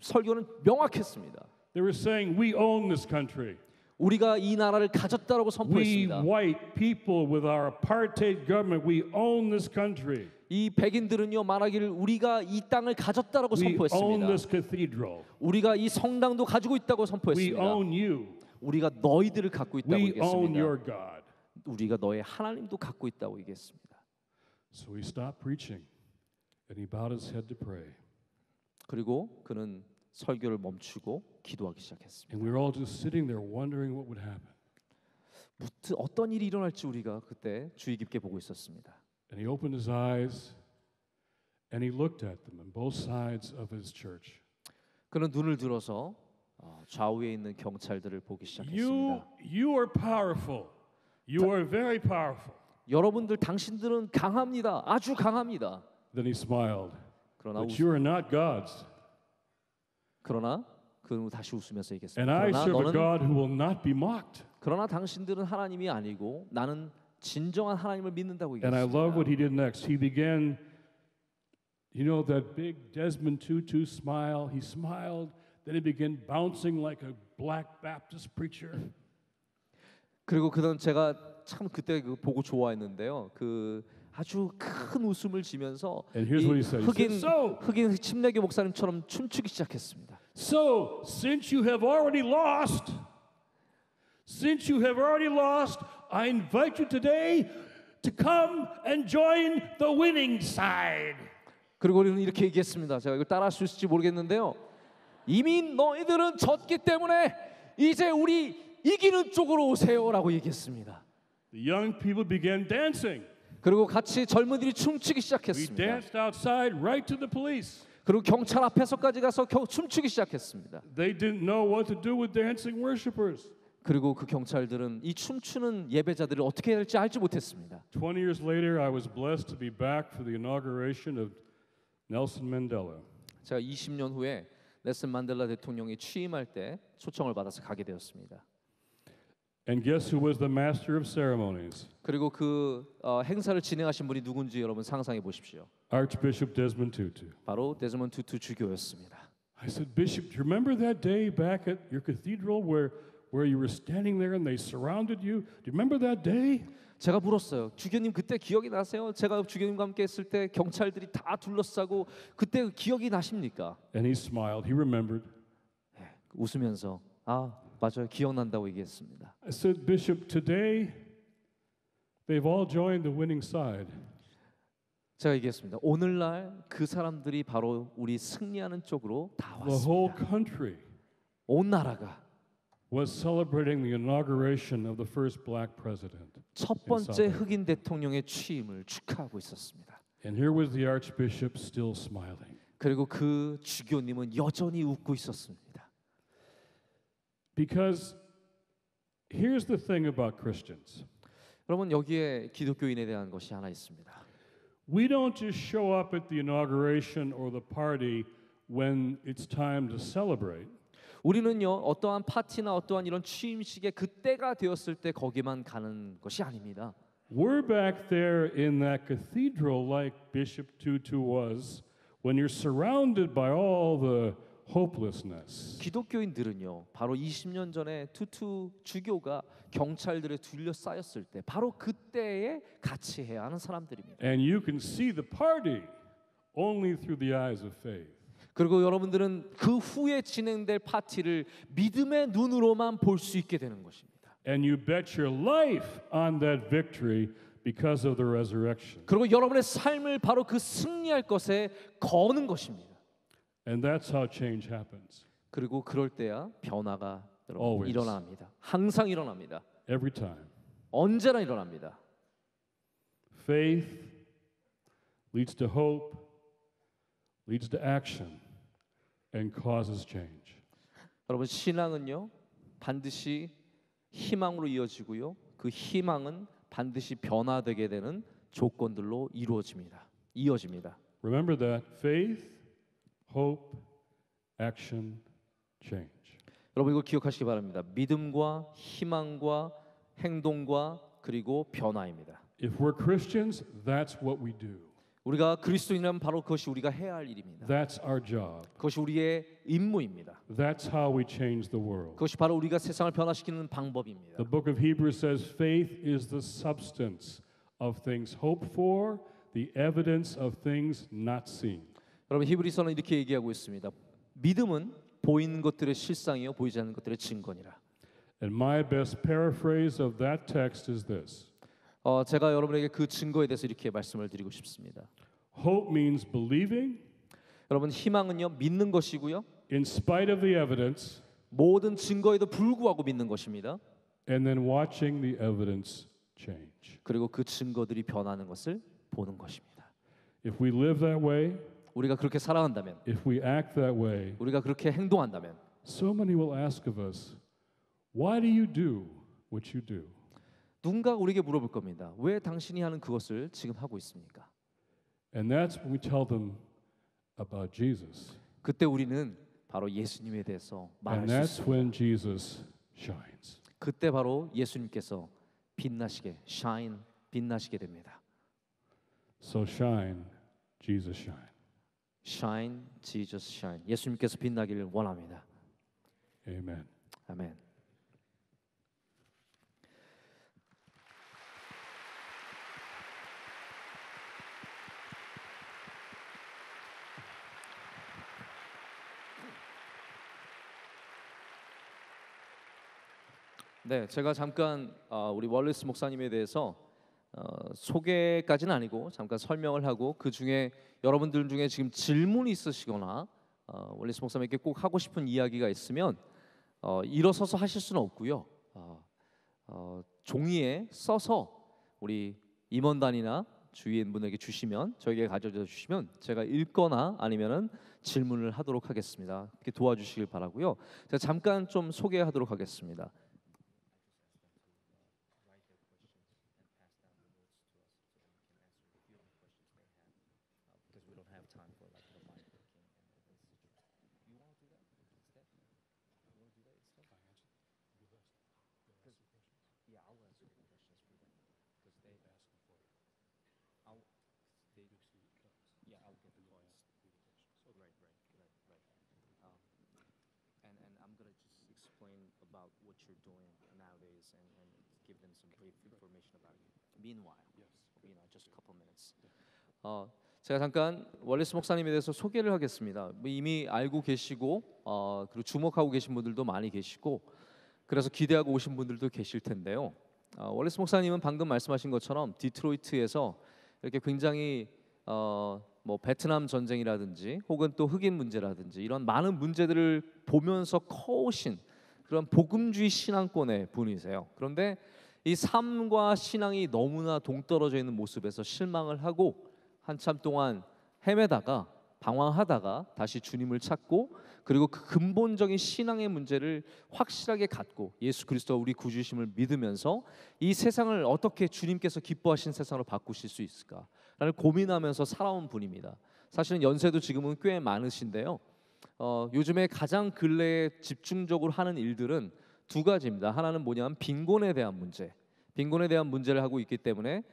설교는 명확했습니다. They were saying, we own this country. 우리가 이 나라를 가졌다라고 We 선포했습니다. white people with our apartheid government, we own this country. 이 백인들은요 말하기를 우리가 이 땅을 가졌다라고 We own 선포했습니다. this cathedral. 우리가 이 성당도 가지고 있다고 We 선포했습니다. own you. 우리가 너희들을 갖고 있다고 We own your 얘기했습니다. God. 우리가 너의 하나님도 갖고 있다고 얘기했습니다. So he stopped preaching and he bowed his head to pray. 그리고 그는 설교를 멈추고 기도하기 시작했습니다. And we were all just sitting there wondering what would happen. 어떤 일이 일어날지 우리가 그때 주의 깊게 보고 있었습니다. And he opened his eyes and he looked at them on both sides of his church. 그는 눈을 들어서 좌우에 있는 경찰들을 보기 시작했습니다. You are powerful. You are very powerful. 여러분들 당신들은 강합니다. 아주 강합니다. Then he smiled. 그러나 But you are not gods. 그는 다시 웃으면서 And 얘기했습니다. I serve a God who will not be mocked. 그러나 당신들은 하나님이 아니고 나는 진정한 하나님을 믿는다고 And I love what 얘기했습니다. he did next. He began, you know, that big Desmond Tutu smile. He smiled. Then he began bouncing like a black Baptist preacher. 그리고 그는 제가 참 그때 보고 좋아했는데요. 그 아주 큰 웃음을 지면서 And here's what he said. He said, 흑인 침례교 목사님처럼 춤추기 시작했습니다. So, since you have already lost, I invite you today to come and join the winning side. 그리고 우리는 이렇게 얘기했습니다. 제가 이걸 따라할 수 있을지 모르겠는데요. 이미 너희들은 졌기 때문에 이제 우리 이기는 쪽으로 오세요라고 얘기했습니다. The young people began dancing. 그리고 같이 젊은이들이 춤추기 We 시작했습니다. danced outside right to the police. 그리고 경찰 앞에서까지 가서 춤추기 시작했습니다. They didn't know what to do with dancing worshipers. 그리고 그 경찰들은 이 춤추는 예배자들을 어떻게 해야 될지 알지 못했습니다. 20 years later, I was blessed to be back for the inauguration of Nelson Mandela. 제가 20년 후에 넬슨 만델라 대통령이 취임할 때 초청을 받아서 가게 되었습니다. And guess who was the master of ceremonies? 그리고 그 행사를 진행하신 분이 누군지 여러분 상상해 보십시오. Archbishop Desmond Tutu. 바로 데즈먼드 투투 주교였습니다. I said, Bishop, do you remember that day back at your cathedral where you were standing there and they surrounded you? Do you remember that day? 제가 물었어요. 주교님 그때 기억이 나세요? 제가 주교님과 함께 했을 때 경찰들이 다 둘러싸고 그때 기억이 나십니까? And he smiled. He remembered. 웃으면서 아 맞아요 기억난다고 얘기했습니다. I said, Bishop, today they've all joined the winning side. 제가 얘기했습니다. 오늘날 그 사람들이 바로 우리 승리하는 쪽으로 다 The whole 왔습니다. country 온 나라가 was celebrating the inauguration of the first black president. 첫 번째 흑인 대통령의 취임을 축하하고 있었습니다. And here was the Archbishop still smiling. 그리고 그 주교님은 여전히 웃고 있었습니다. Because here's the thing about Christians. 여러분 여기에 기독교인에 대한 것이 하나 있습니다. We don't just show up at the inauguration or the party when it's time to celebrate. 우리는요 어떠한 파티나 어떠한 이런 취임식에 그때가 되었을 때 거기만 가는 것이 아닙니다. We're back there in that cathedral like Bishop Tutu was when you're surrounded by all the hopelessness. 기독교인들은요 바로 20년 전에 투투 주교가 경찰들에 둘러싸였을 때 바로 그때에 같이 해야 하는 사람들입니다. And you can see the party only through the eyes of faith. 그리고 여러분들은 그 후에 진행될 파티를 믿음의 눈으로만 볼 수 있게 되는 것입니다. And you bet your life on that victory because of the resurrection. 그리고 여러분의 삶을 바로 그 승리할 것에 거는 것입니다. And that's how change happens. 그리고 그럴 때야 변화가 여러분 Always. 일어납니다. 항상 일어납니다. Every time. 언제나 일어납니다. Faith leads to hope, leads to action, and causes change. 여러분 신앙은요 반드시 희망으로 이어지고요. 그 희망은 반드시 변화되게 되는 조건들로 이어집니다. Remember that. Faith, hope, action, change. 여러분 이거 기억하시기 바랍니다. 믿음과 희망과 행동과 그리고 변화입니다. If we're Christians, that's what we do. 우리가 그리스도인이라면 바로 그것이 우리가 해야 할 일입니다. That's our job. 그것이 우리의 임무입니다. That's how we change the world. 그것이 바로 우리가 세상을 변화시키는 방법입니다. The book of Hebrews says faith is the substance of things hoped for, the evidence of things not seen. 여러분 히브리서는 이렇게 얘기하고 있습니다. 믿음은 보이는 것들의 실상이요 보이지 않는 것들의 증거니라. And my best paraphrase of that text is this. 제가 여러분에게 그 증거에 대해서 이렇게 말씀을 드리고 싶습니다. Hope means believing 여러분 희망은요 믿는 것이고요. in spite of the evidence 모든 증거에도 불구하고 믿는 것입니다. and then watching the evidence change. 그리고 그 증거들이 변하는 것을 보는 것입니다. If we live that way, 우리가 그렇게 살아간다면, if we act that way, 우리가 그렇게 행동한다면 so many will ask of us, why do you do what you do? 누군가 우리에게 물어볼 겁니다. 왜 당신이 하는 그것을 지금 하고 있습니까? And that's when we tell them about Jesus. 그때 우리는 바로 예수님에 대해서 말할 And 수 that's 있습니다. when Jesus shines. 그때 바로 예수님께서 빛나시게 됩니다. So shine, Jesus shine. Shine, Jesus shine. 예수님께서 빛나기를 원합니다. Amen. 아멘. 네, 제가 잠깐 우리 월리스 목사님에 대해서 소개까지는 아니고 잠깐 설명을 하고 그 중에 여러분들 중에 지금 질문이 있으시거나 월리스 목사님께 꼭 하고 싶은 이야기가 있으면 일어서서 하실 수는 없고요. 종이에 써서 우리 임원단이나 주위인분에게 주시면 저에게 가져다 주시면 제가 읽거나 아니면은 질문을 하도록 하겠습니다. 이렇게 도와주시길 바라고요. 제가 잠깐 좀 소개하도록 하겠습니다. And I'm gonna just explain about what you're doing nowadays and give them some brief information about it. Meanwhile, just a couple minutes. 제가 잠깐 월리스 목사님에 대해서 소개를 하겠습니다. 이미 알고 계시고 그리고 주목하고 계신 분들도 많이 계시고 그래서 기대하고 오신 분들도 계실 텐데요. 월리스 목사님은 방금 말씀하신 것처럼 디트로이트에서 이렇게 굉장히 뭐 베트남 전쟁이라든지 혹은 또 흑인 문제라든지 이런 많은 문제들을 보면서 커오신 그런 복음주의 신앙권의 분이세요. 그런데 이 삶과 신앙이 너무나 동떨어져 있는 모습에서 실망을 하고 한참 동안 헤매다가 방황하다가 다시 주님을 찾고 그리고 그 근본적인 신앙의 문제를 확실하게 갖고 예수 그리스도가 우리 구주심을 믿으면서 이 세상을 어떻게 주님께서 기뻐하신 세상으로 바꾸실 수 있을까라는 고민하면서 살아온 분입니다. 사실은 연세도 지금은 꽤 많으신데요. 요즘에 가장 근래에 집중적으로 하는 일들은 두 가지입니다. 하나는 뭐냐면 빈곤에 대한 문제, 빈곤에 대한 문제를 하고 있기 때문에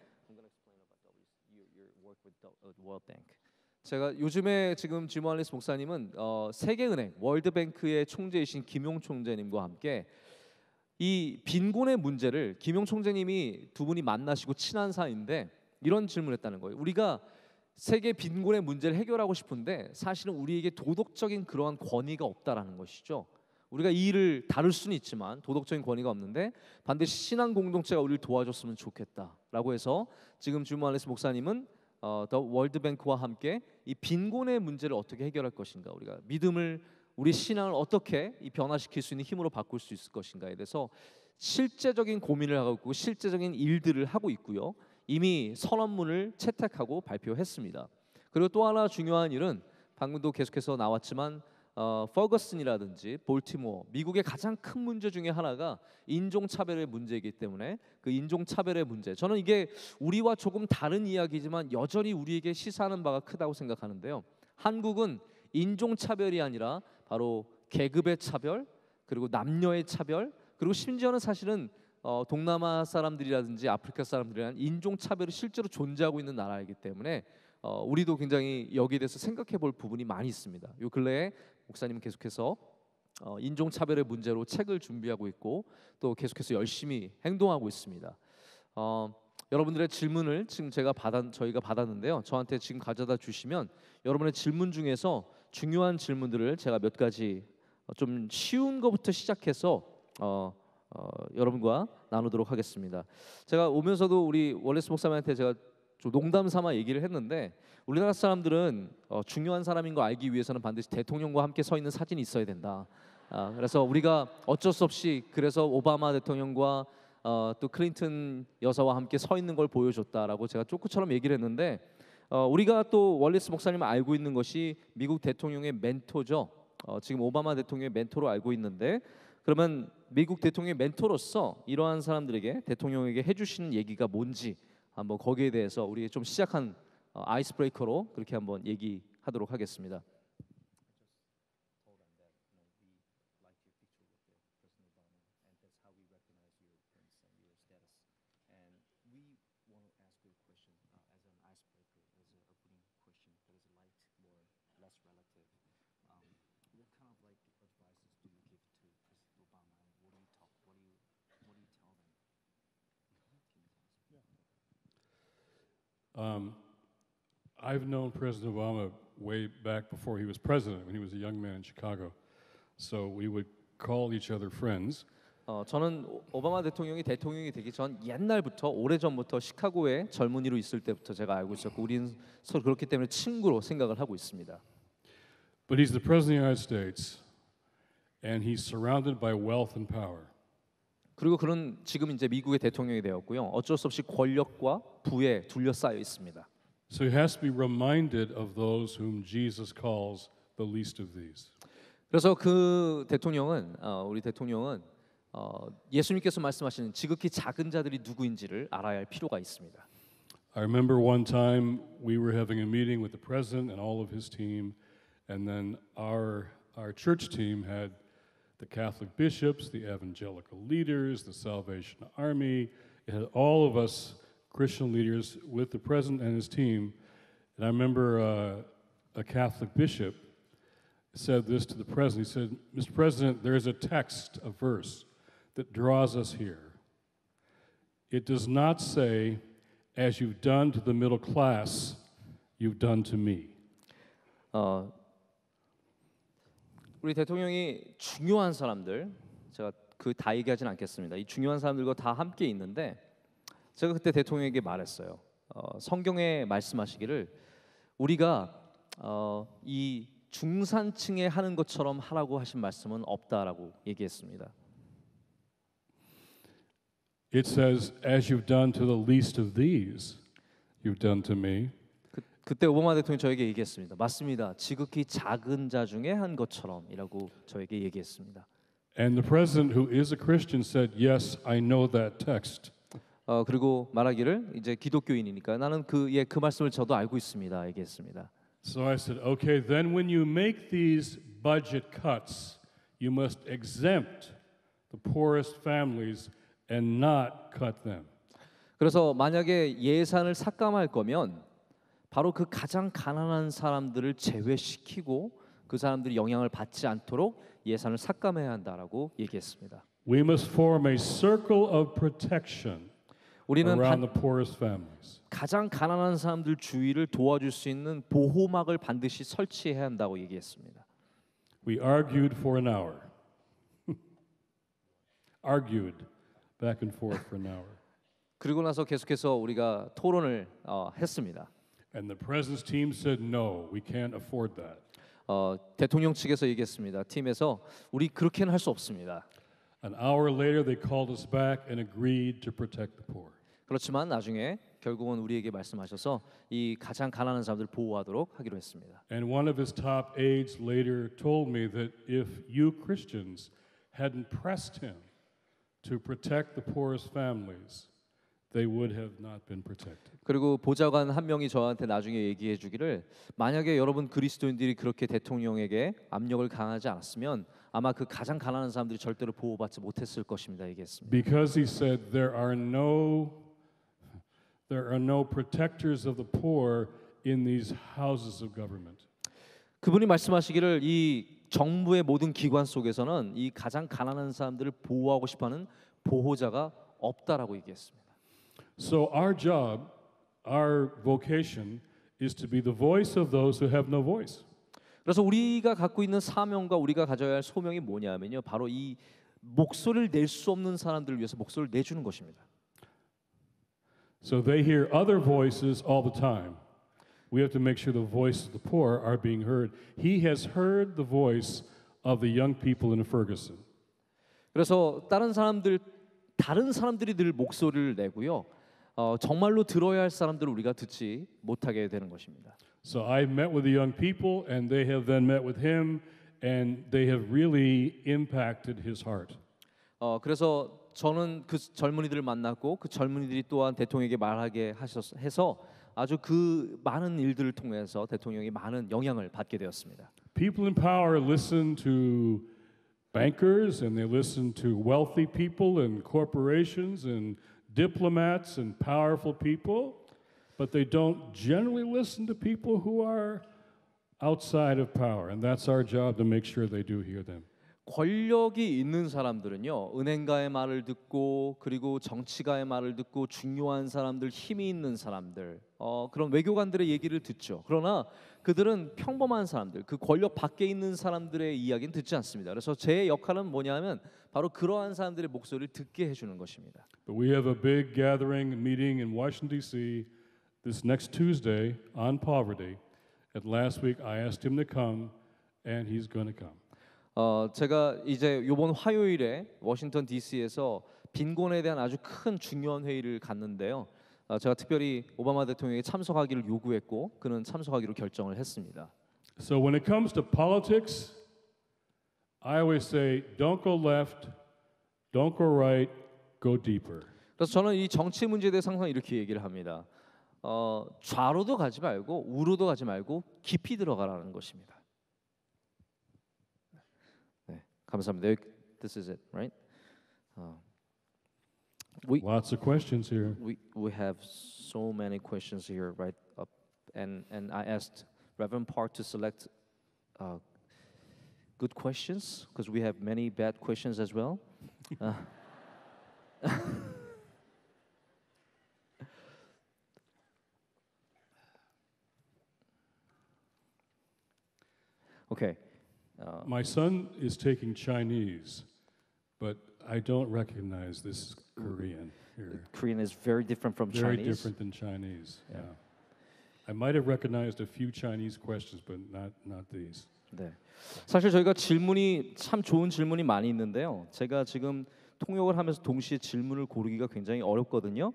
제가 요즘에 지금 짐 월리스 목사님은 세계은행 월드뱅크의 총재이신 김용 총재님과 함께 이 빈곤의 문제를 김용 총재님이 두 분이 만나시고 친한 사이인데 이런 질문을 했다는 거예요. 우리가 세계 빈곤의 문제를 해결하고 싶은데 사실은 우리에게 도덕적인 그러한 권위가 없다라는 것이죠. 우리가 이 일을 다룰 수는 있지만 도덕적인 권위가 없는데 반드시 신앙 공동체가 우리를 도와줬으면 좋겠다라고 해서 지금 짐 월리스 목사님은 더 월드뱅크와 함께 이 빈곤의 문제를 어떻게 해결할 것인가, 우리가 믿음을 우리 신앙을 어떻게 이 변화시킬 수 있는 힘으로 바꿀 수 있을 것인가에 대해서 실제적인 고민을 하고 있고 실제적인 일들을 하고 있고요. 이미 선언문을 채택하고 발표했습니다. 그리고 또 하나 중요한 일은 방금도 계속해서 나왔지만 퍼거슨이라든지 볼티모어, 미국의 가장 큰 문제 중에 하나가 인종차별의 문제이기 때문에 그 인종차별의 문제, 저는 이게 우리와 조금 다른 이야기지만 여전히 우리에게 시사하는 바가 크다고 생각하는데요. 한국은 인종차별이 아니라 바로 계급의 차별, 그리고 남녀의 차별, 그리고 심지어는 사실은 동남아 사람들이라든지 아프리카 사람들이란 인종차별이 실제로 존재하고 있는 나라이기 때문에 우리도 굉장히 여기에 대해서 생각해 볼 부분이 많이 있습니다. 요 근래에 목사님은 계속해서 인종차별의 문제로 책을 준비하고 있고 또 계속해서 열심히 행동하고 있습니다. 여러분들의 질문을 지금 저희가 받았는데요. 저한테 지금 가져다 주시면 여러분의 질문 중에서 중요한 질문들을 제가 몇 가지 좀 쉬운 것부터 시작해서 여러분과 나누도록 하겠습니다. 제가 오면서도 우리 월리스 목사님한테 제가 좀 농담 삼아 얘기를 했는데 우리나라 사람들은 중요한 사람인 거 알기 위해서는 반드시 대통령과 함께 서 있는 사진이 있어야 된다. 그래서 우리가 어쩔 수 없이 그래서 오바마 대통령과 또 클린턴 여사와 함께 서 있는 걸 보여줬다라고 제가 쪼크처럼 얘기를 했는데 우리가 또 월리스 목사님을 알고 있는 것이 미국 대통령의 멘토죠. 지금 오바마 대통령의 멘토로 알고 있는데 그러면 미국 대통령의 멘토로서 이러한 사람들에게 대통령에게 해주시는 얘기가 뭔지 한번 거기에 대해서 우리 좀 시작한 아이스 브레이커로 그렇게 한번 얘기하도록 하겠습니다. I've known President Obama way back before he was president, when he was a young man in Chicago. So we would call each other friends. 저는 오바마 대통령이 되기 전 옛날부터 오래전부터 시카고에 젊은이로 있을 때부터 제가 알고 있었고 우리는 서로 그렇기 때문에 친구로 생각을 하고 있습니다. But he's the president of the United States, and he's surrounded by wealth and power. 그리고 그는 지금 이제 미국의 대통령이 되었고요. 어쩔 수 없이 권력과 부에 둘러싸여 있습니다. So he has to be reminded of those whom Jesus calls the least of these. 그래서 그 대통령은 우리 대통령은 예수님께서 말씀하시는 지극히 작은 자들이 누구인지를 알아야 할 필요가 있습니다. I remember one time we were having a meeting with the president and all of his team, and then our church team had the Catholic bishops, the evangelical leaders, the Salvation Army. It had all of us Christian leaders with the president and his team. And I remember a Catholic bishop said this to the president. He said, "Mr. President, there is a text, a verse that draws us here. It does not say, as you've done to the middle class, you've done to me." 우리 대통령이 중요한 사람들, 제가 그 다 얘기하진 않겠습니다. 이 중요한 사람들과 다 함께 있는데 제가 그때 대통령에게 말했어요. 성경에 말씀하시기를 우리가 이 중산층에 하는 것처럼 하라고 하신 말씀은 없다라고 얘기했습니다. It says, as you've done to the least of these, you've done to me. 그때 오바마 대통령이 저에게 얘기했습니다. 맞습니다. 지극히 작은 자 중에 한 것처럼이라고 저에게 얘기했습니다. And the president, who is a Christian, said, "Yes, I know that text." 그리고 말하기를 이제 기독교인이니까 나는 그 말씀을 저도 알고 있습니다. 얘기했습니다. So I said, "Okay, then when you make these budget cuts, you must exempt the poorest families and not cut them." 그래서 만약에 예산을 삭감할 거면 바로 그 가장 가난한 사람들을 제외시키고 그 사람들이 영향을 받지 않도록 예산을 삭감해야 한다라고 얘기했습니다. We must form a circle of protection 우리는 around the poorest families. 가장 가난한 사람들 주위를 도와줄 수 있는 보호막을 반드시 설치해야 한다고 얘기했습니다. We argued for an hour. Argued back and forth for an hour. 그리고 나서 계속해서 우리가 토론을 했습니다. And the president's team said, "No, we can't afford that." 대통령 측에서 얘기했습니다. 팀에서 우리 그렇게는 할 수 없습니다. An hour later, they called us back and agreed to protect the poor. 그렇지만 나중에 결국은 우리에게 말씀하셔서 이 가장 가난한 사람들을 보호하도록 하기로 했습니다. And one of his top aides later told me that if you Christians hadn't pressed him to protect the poorest families, they would have not been protected. 그리고 보좌관 한 명이 저한테 나중에 얘기해 주기를 만약에 여러분 그리스도인들이 그렇게 대통령에게 압력을 가하지 않았으면 아마 그 가장 가난한 사람들이 절대로 보호받지 못했을 것입니다. 얘기했습니다. Because he said there are no protectors of the poor in these houses of government. 그분이 말씀하시기를 이 정부의 모든 기관 속에서는 이 가장 가난한 사람들을 보호하고 싶어하는 보호자가 없다라고 얘기했습니다. So our job, our vocation is to be the voice of those who have no voice. 그래서 우리가 갖고 있는 사명과 우리가 가져야 할 소명이 뭐냐면요. 바로 이 목소리를 낼 수 없는 사람들을 위해서 목소리를 내주는 것입니다. So they hear other voices all the time. We have to make sure the voices of the poor are being heard. He has heard the voice of the young people in Ferguson. 그래서 다른 사람들이 늘 목소리를 내고요. 정말로 들어야 할 사람들을 우리가 듣지 못하게 되는 것입니다. So I met with the young people, and they have then met with him, and they have really impacted his heart. 그래서 저는 그 젊은이들을 만났고 그 젊은이들이 또한 대통령에게 말하게 해서 아주 그 많은 일들을 통해서 대통령이 많은 영향을 받게 되었습니다. People in power listen to bankers, and they listen to wealthy people and corporations and diplomats and powerful people, but they don't generally listen to people who are outside of power, and that's our job to make sure they do hear them. 권력이 있는 사람들은요, 은행가의 말을 듣고 그리고 정치가의 말을 듣고 중요한 사람들, 힘이 있는 사람들, 그런 외교관들의 얘기를 듣죠. 그러나 그들은 평범한 사람들, 그 권력 밖에 있는 사람들의 이야기는 듣지 않습니다. 그래서 제 역할은 뭐냐면 바로 그러한 사람들의 목소리를 듣게 해주는 것입니다. But we have a big gathering meeting in Washington D.C. this next Tuesday on poverty. And last week I asked him to come, and he's going to come. 제가 이제 이번 화요일에 워싱턴 D.C.에서 빈곤에 대한 아주 큰 중요한 회의를 갔는데요. 제가 특별히 오바마 대통령에게 참석하기를 요구했고 그는 참석하기로 결정을 했습니다. So when it comes to politics, I always say, don't go left, don't go right, go deeper. 그래서 저는 이 정치 문제에 대해서 항상 이렇게 얘기를 합니다. 좌로도 가지 말고 우로도 가지 말고 깊이 들어가라는 것입니다. 네, 감사합니다. This is it, right? Lots of questions here. We have so many questions here, right? And I asked Reverend Park to select good questions because we have many bad questions as well. Okay. My son is taking Chinese, but I don't recognize this Korean here. Korean is very different from Very Chinese. different than Chinese. Yeah. I might have recognized a few Chinese questions, but not these. 네. 사실 저희가 질문이 참 좋은 질문이 많이 있는데요. 제가 지금 통역을 하면서 동시에 질문을 고르기가 굉장히 어렵거든요.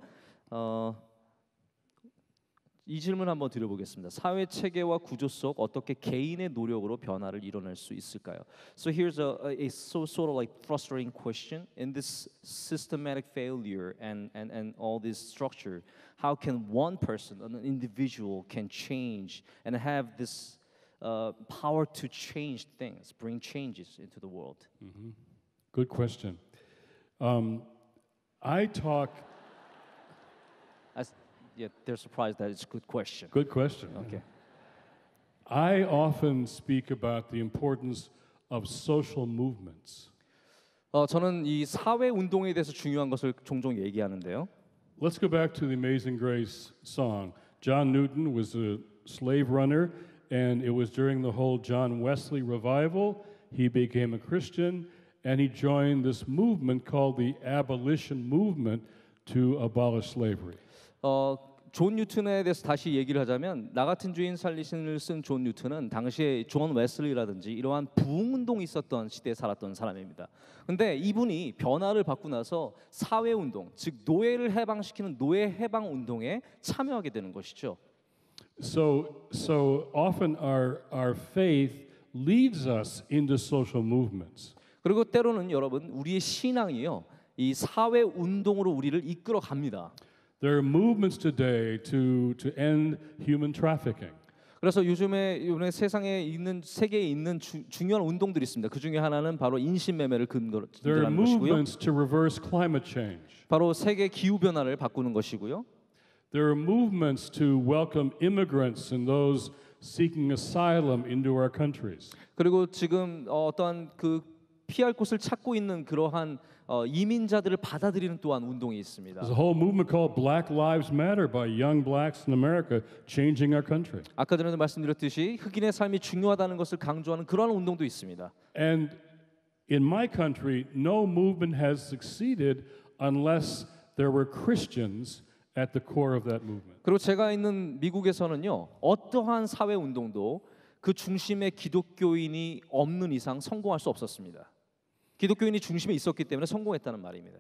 이 질문 한번 드려보겠습니다. 사회 체계와 구조 속 어떻게 개인의 노력으로 변화를 이뤄낼 수 있을까요? So here's a sort of like frustrating question. In this systematic failure and all this structure, how can one person, an individual, can change and have this power to change things, bring changes into the world? Good question. I talk. Yeah, they're surprised that it's a good question. Good question. Okay. I often speak about the importance of social movements. 저는 이 사회 운동에 대해서 중요한 것을 종종 얘기하는데요. Let's go back to the Amazing Grace song. John Newton was a slave runner, and it was during the whole John Wesley revival. He became a Christian, and he joined this movement called the Abolition Movement to abolish slavery. 존 뉴튼에 대해서 다시 얘기를 하자면 나 같은 주인 살리신을 쓴 존 뉴튼은 당시에 존 웨슬리라든지 이러한 부흥운동이 있었던 시대에 살았던 사람입니다. 근데 이분이 변화를 받고 나서 사회운동, 즉 노예를 해방시키는 노예 해방 운동에 참여하게 되는 것이죠. So often our faith leads us into social movements. 그리고 때로는 여러분 우리의 신앙이요 이 사회운동으로 우리를 이끌어 갑니다. There are movements today to end human trafficking. 그래서 요즘에 세상에 있는 세계에 있는 중요한 운동들이 있습니다. 그 중에 하나는 바로 인신매매를 근거로 There are 하는 것이고요. movements to reverse climate change. 바로 세계 기후 변화를 바꾸는 것이고요. There are movements to welcome immigrants and those seeking asylum into our countries. 그리고 지금 어떠한 그 피할 곳을 찾고 있는 그러한 이민자들을 받아들이는 또한 운동이 있습니다. There's a whole movement called Black Lives Matter by young blacks in America changing our country. 아까 전에도 말씀드렸듯이 흑인의 삶이 중요하다는 것을 강조하는 그러한 운동도 있습니다. And in my country, no movement has succeeded unless there were Christians at the core of that movement. 그리고 제가 있는 미국에서는요. 어떠한 사회 운동도 그 중심에 기독교인이 없는 이상 성공할 수 없었습니다. 기독교인이 중심에 있었기 때문에 성공했다는 말입니다.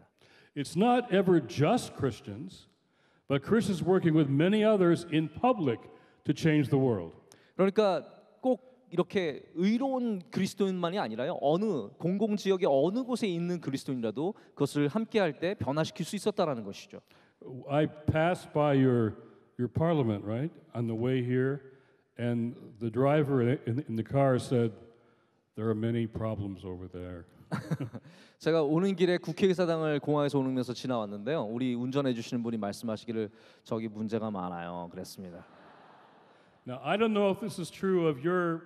It's not ever just Christians, but Christians working with many others in public to change the world. 그러니까 꼭 이렇게 의로운 그리스도인만이 아니라요. 어느 공공 지역의 어느 곳에 있는 그리스도인이라도 그것을 함께 할 때 변화시킬 수 있었다라는 것이죠. I passed by your parliament, right, on the way here, and the driver in the car said, "There are many problems over there." 제가 오는 길에 국회의사당을 공항에서 오면서 지나왔는데요. 우리 운전해 주시는 분이 말씀하시기를 저기 문제가 많아요. 그랬습니다. Now, I don't know if this is true of your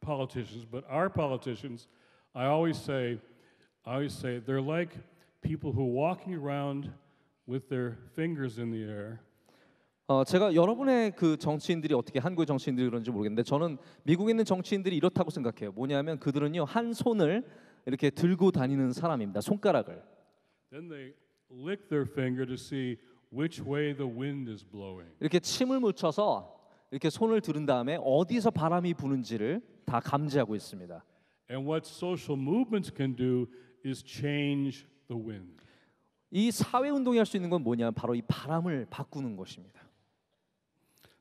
politicians, but our politicians, I always say they're like people who are walking around with their fingers in the air. 제가 여러분의 그 정치인들이 어떻게 한국의 정치인들이 그런지 모르겠는데 저는 미국에 있는 정치인들이 이렇다고 생각해요. 뭐냐면 그들은요 한 손을 이렇게 들고 다니는 사람입니다. 손가락을. Then they lick their finger to see which way the wind is blowing. 이렇게 침을 묻혀서 이렇게 손을 들은 다음에 어디서 바람이 부는지를 다 감지하고 있습니다. And what social movements can do is change the wind. 이 사회 운동이 할 수 있는 건 뭐냐? 바로 이 바람을 바꾸는 것입니다.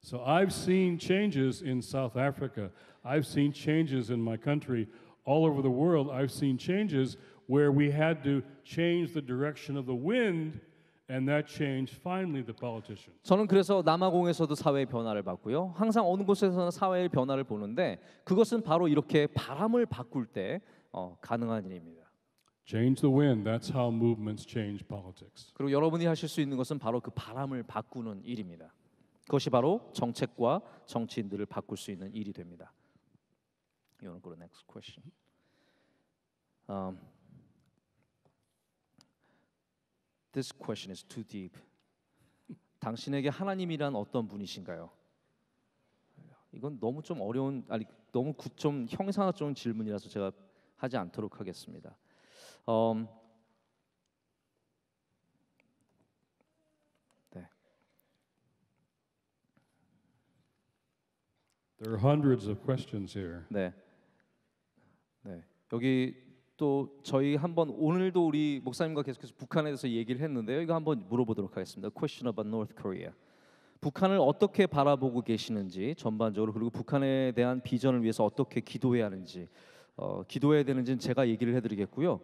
So I've seen changes in South Africa. I've seen changes in my country. All over the world, I've seen changes where we had to change the direction of the wind, and that changed finally the politicians. 저는 그래서 남아공에서도 사회의 변화를 봤고요. 항상 어느 곳에서는 사회의 변화를 보는데 그것은 바로 이렇게 바람을 바꿀 때 가능한 일입니다. Change the wind. That's how movements change politics. 그리고 여러분이 하실 수 있는 것은 바로 그 바람을 바꾸는 일입니다. 그것이 바로 정책과 정치인들을 바꿀 수 있는 일이 됩니다. You want to go to the next question? This question is too deep. 당신에게 하나님이란 어떤 분이신가요? 이건 너무 좀 어려운, 아니 너무 좀 형상학적인 질문이라서 제가 하지 않도록 하겠습니다. 네. There are hundreds of questions here. 네. 네. 여기 또 저희 한번 오늘도 우리 목사님과 계속해서 북한에 대해서 얘기를 했는데요. 이거 한번 물어보도록 하겠습니다. Question about North Korea. 북한을 어떻게 바라보고 계시는지 전반적으로, 그리고 북한에 대한 비전을 위해서 어떻게 기도해야 하는지, 기도해야 되는지는 제가 얘기를 해드리겠고요.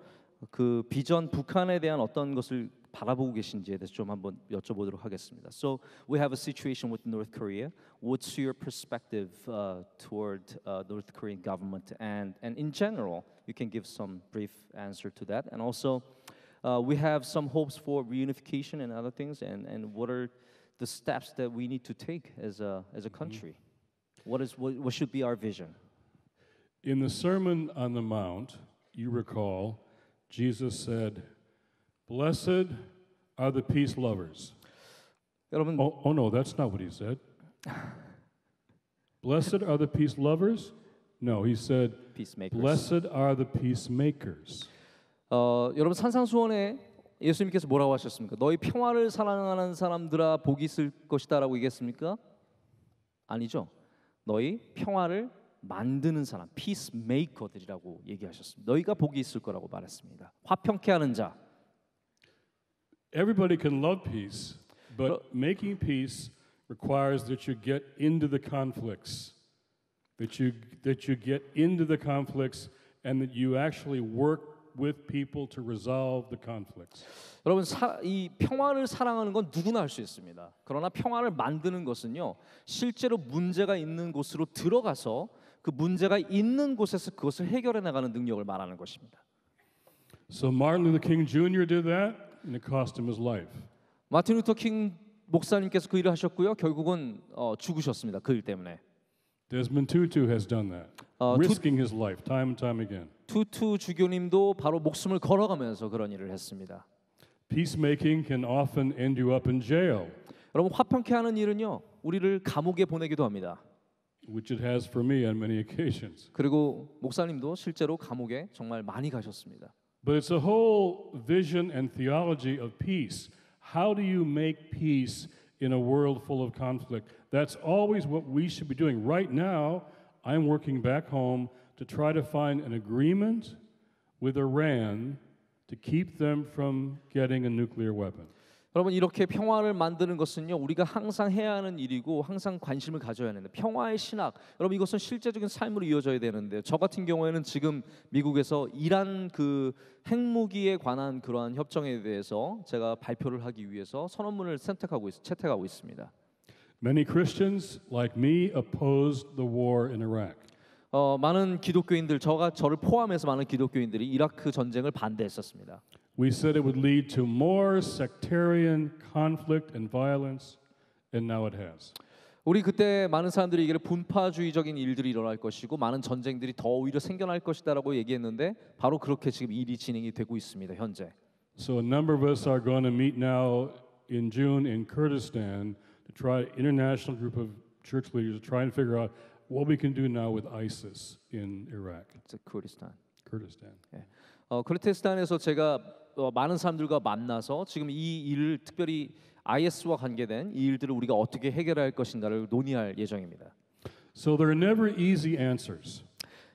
그 비전, 북한에 대한 어떤 것을 바라보고 계신지에 대해서 좀 한번 여쭤보도록 하겠습니다. So we have a situation with North Korea. What's your perspective toward North Korean government, and in general, you can give some brief answer to that. And also, we have some hopes for reunification and other things. And what are the steps that we need to take as a country? What should be our vision? In the Sermon on the Mount, you recall, Jesus said, "Blessed are the peace lovers." 여러분, Oh no, that's not what he said. Blessed are the peace lovers? No, he said, peacemakers. "Blessed are the peacemakers." 여러분, 산상수원에 예수님께서 뭐라고 하셨습니까? 너희 평화를 사랑하는 사람들아 복이 있을 것이다라고 얘기했습니까? 아니죠. 너희 평화를 만드는 사람, 피스메이커들이라고 얘기하셨습니다. 너희가 복이 있을 거라고 말했습니다. 화평케 하는 자. Everybody can love peace, but making peace requires that you get into the conflicts, that you get into the conflicts, and that you actually work with people to resolve the conflicts. 여러분, 이 평화를 사랑하는 건 누구나 할 수 있습니다. 그러나 평화를 만드는 것은요, 실제로 문제가 있는 곳으로 들어가서 그 문제가 있는 곳에서 그것을 해결해 나가는 능력을 말하는 것입니다. So Martin Luther King Jr. did that, and it cost him his life. 마틴 루터 킹 목사님께서 그 일을 하셨고요. 결국은 죽으셨습니다. 그 일 때문에. Desmond Tutu has done that, risking his life time and time again. 투투 주교님도 바로 목숨을 걸어가면서 그런 일을 했습니다. Peacemaking can often end you up in jail, 여러분, 화평케 하는 일은요, 우리를 감옥에 보내기도 합니다. which it has for me on many occasions. 그리고 목사님도 실제로 감옥에 정말 많이 가셨습니다. But it's a whole vision and theology of peace. How do you make peace in a world full of conflict? That's always what we should be doing. Right now, I'm working back home to try to find an agreement with Iran to keep them from getting a nuclear weapon. 여러분, 이렇게 평화를 만드는 것은요, 우리가 항상 해야 하는 일이고 항상 관심을 가져야 하는데, 평화의 신학, 여러분, 이것은 실제적인 삶으로 이어져야 되는데, 저 같은 경우에는 지금 미국에서 이란 그 핵무기에 관한 그러한 협정에 대해서 제가 발표를 하기 위해서 선언문을 채택하고 있습니다. Many Christians like me opposed the war in Iraq. 많은 기독교인들, 저를 포함해서 많은 기독교인들이 이라크 전쟁을 반대했었습니다. We said it would lead to more sectarian conflict and violence, and now it has. 우리 그때 많은 사람들이 이게 분파주의적인 일들이 일어날 것이고 많은 전쟁들이 더 오히려 생겨날 것이다라고 얘기했는데, 바로 그렇게 지금 일이 진행이 되고 있습니다, 현재. So a number of us are going to meet now in June in Kurdistan to try international group of church leaders to try and figure out what we can do now with ISIS in Iraq. Kurdistan. Kurdistan. 제가 많은 사람들과 만나서 지금 이 일을, 특별히 IS와 관계된 이 일들을 우리가 어떻게 해결할 것인가를 논의할 예정입니다. So there are never easy answers.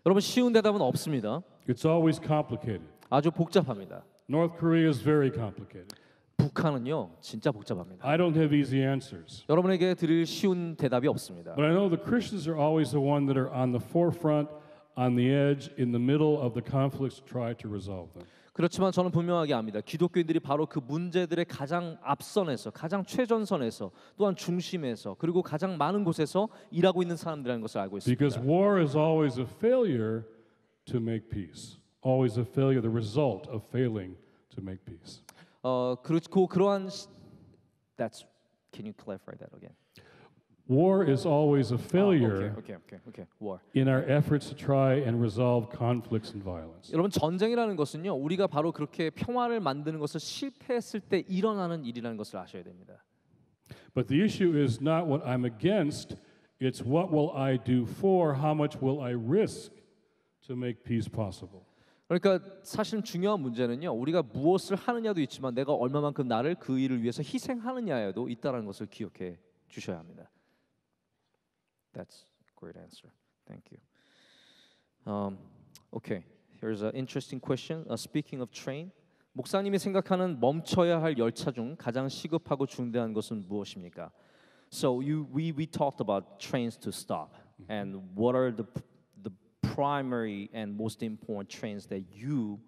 여러분, 쉬운 대답은 없습니다. It's always complicated. 아주 복잡합니다. North Korea is very complicated. 북한은요 진짜 복잡합니다. I don't have easy answers. 여러분에게 드릴 쉬운 대답이 없습니다. But I know the Christians are always the one that are on the forefront, on the edge, in the middle of the conflicts to try to resolve them. 그렇지만 저는 분명하게 압니다. 기독교인들이 바로 그 문제들의 가장 앞선에서, 가장 최전선에서, 또한 중심에서, 그리고 가장 많은 곳에서 일하고 있는 사람들이라는 것을 알고 있습니다. Because war is always a failure to make peace. Always a failure, the result of failing to make peace. 그렇고 그러한 that's can you clarify that again? War is always a failure Okay. War. in our efforts to try and resolve conflicts and violence. 여러분 전쟁이라는 것은요 우리가 바로 그렇게 평화를 만드는 것을 실패했을 때 일어나는 일이라는 것을 아셔야 됩니다. But the issue is not what I'm against, it's what will I do for, how much will I risk to make peace possible. 그러니까 사실 중요한 문제는요 우리가 무엇을 하느냐도 있지만 내가 얼마만큼 나를 그 일을 위해서 희생하느냐에도 있다는 것을 기억해 주셔야 합니다. That's a great answer. Thank you. Okay, here's an interesting question. Speaking of train, 목사님이 생각하는 멈춰야 할 열차 중 가장 시급하고 중대한 것은 무엇입니까? So we talked about trains to stop, and what are the primary and most important trains that you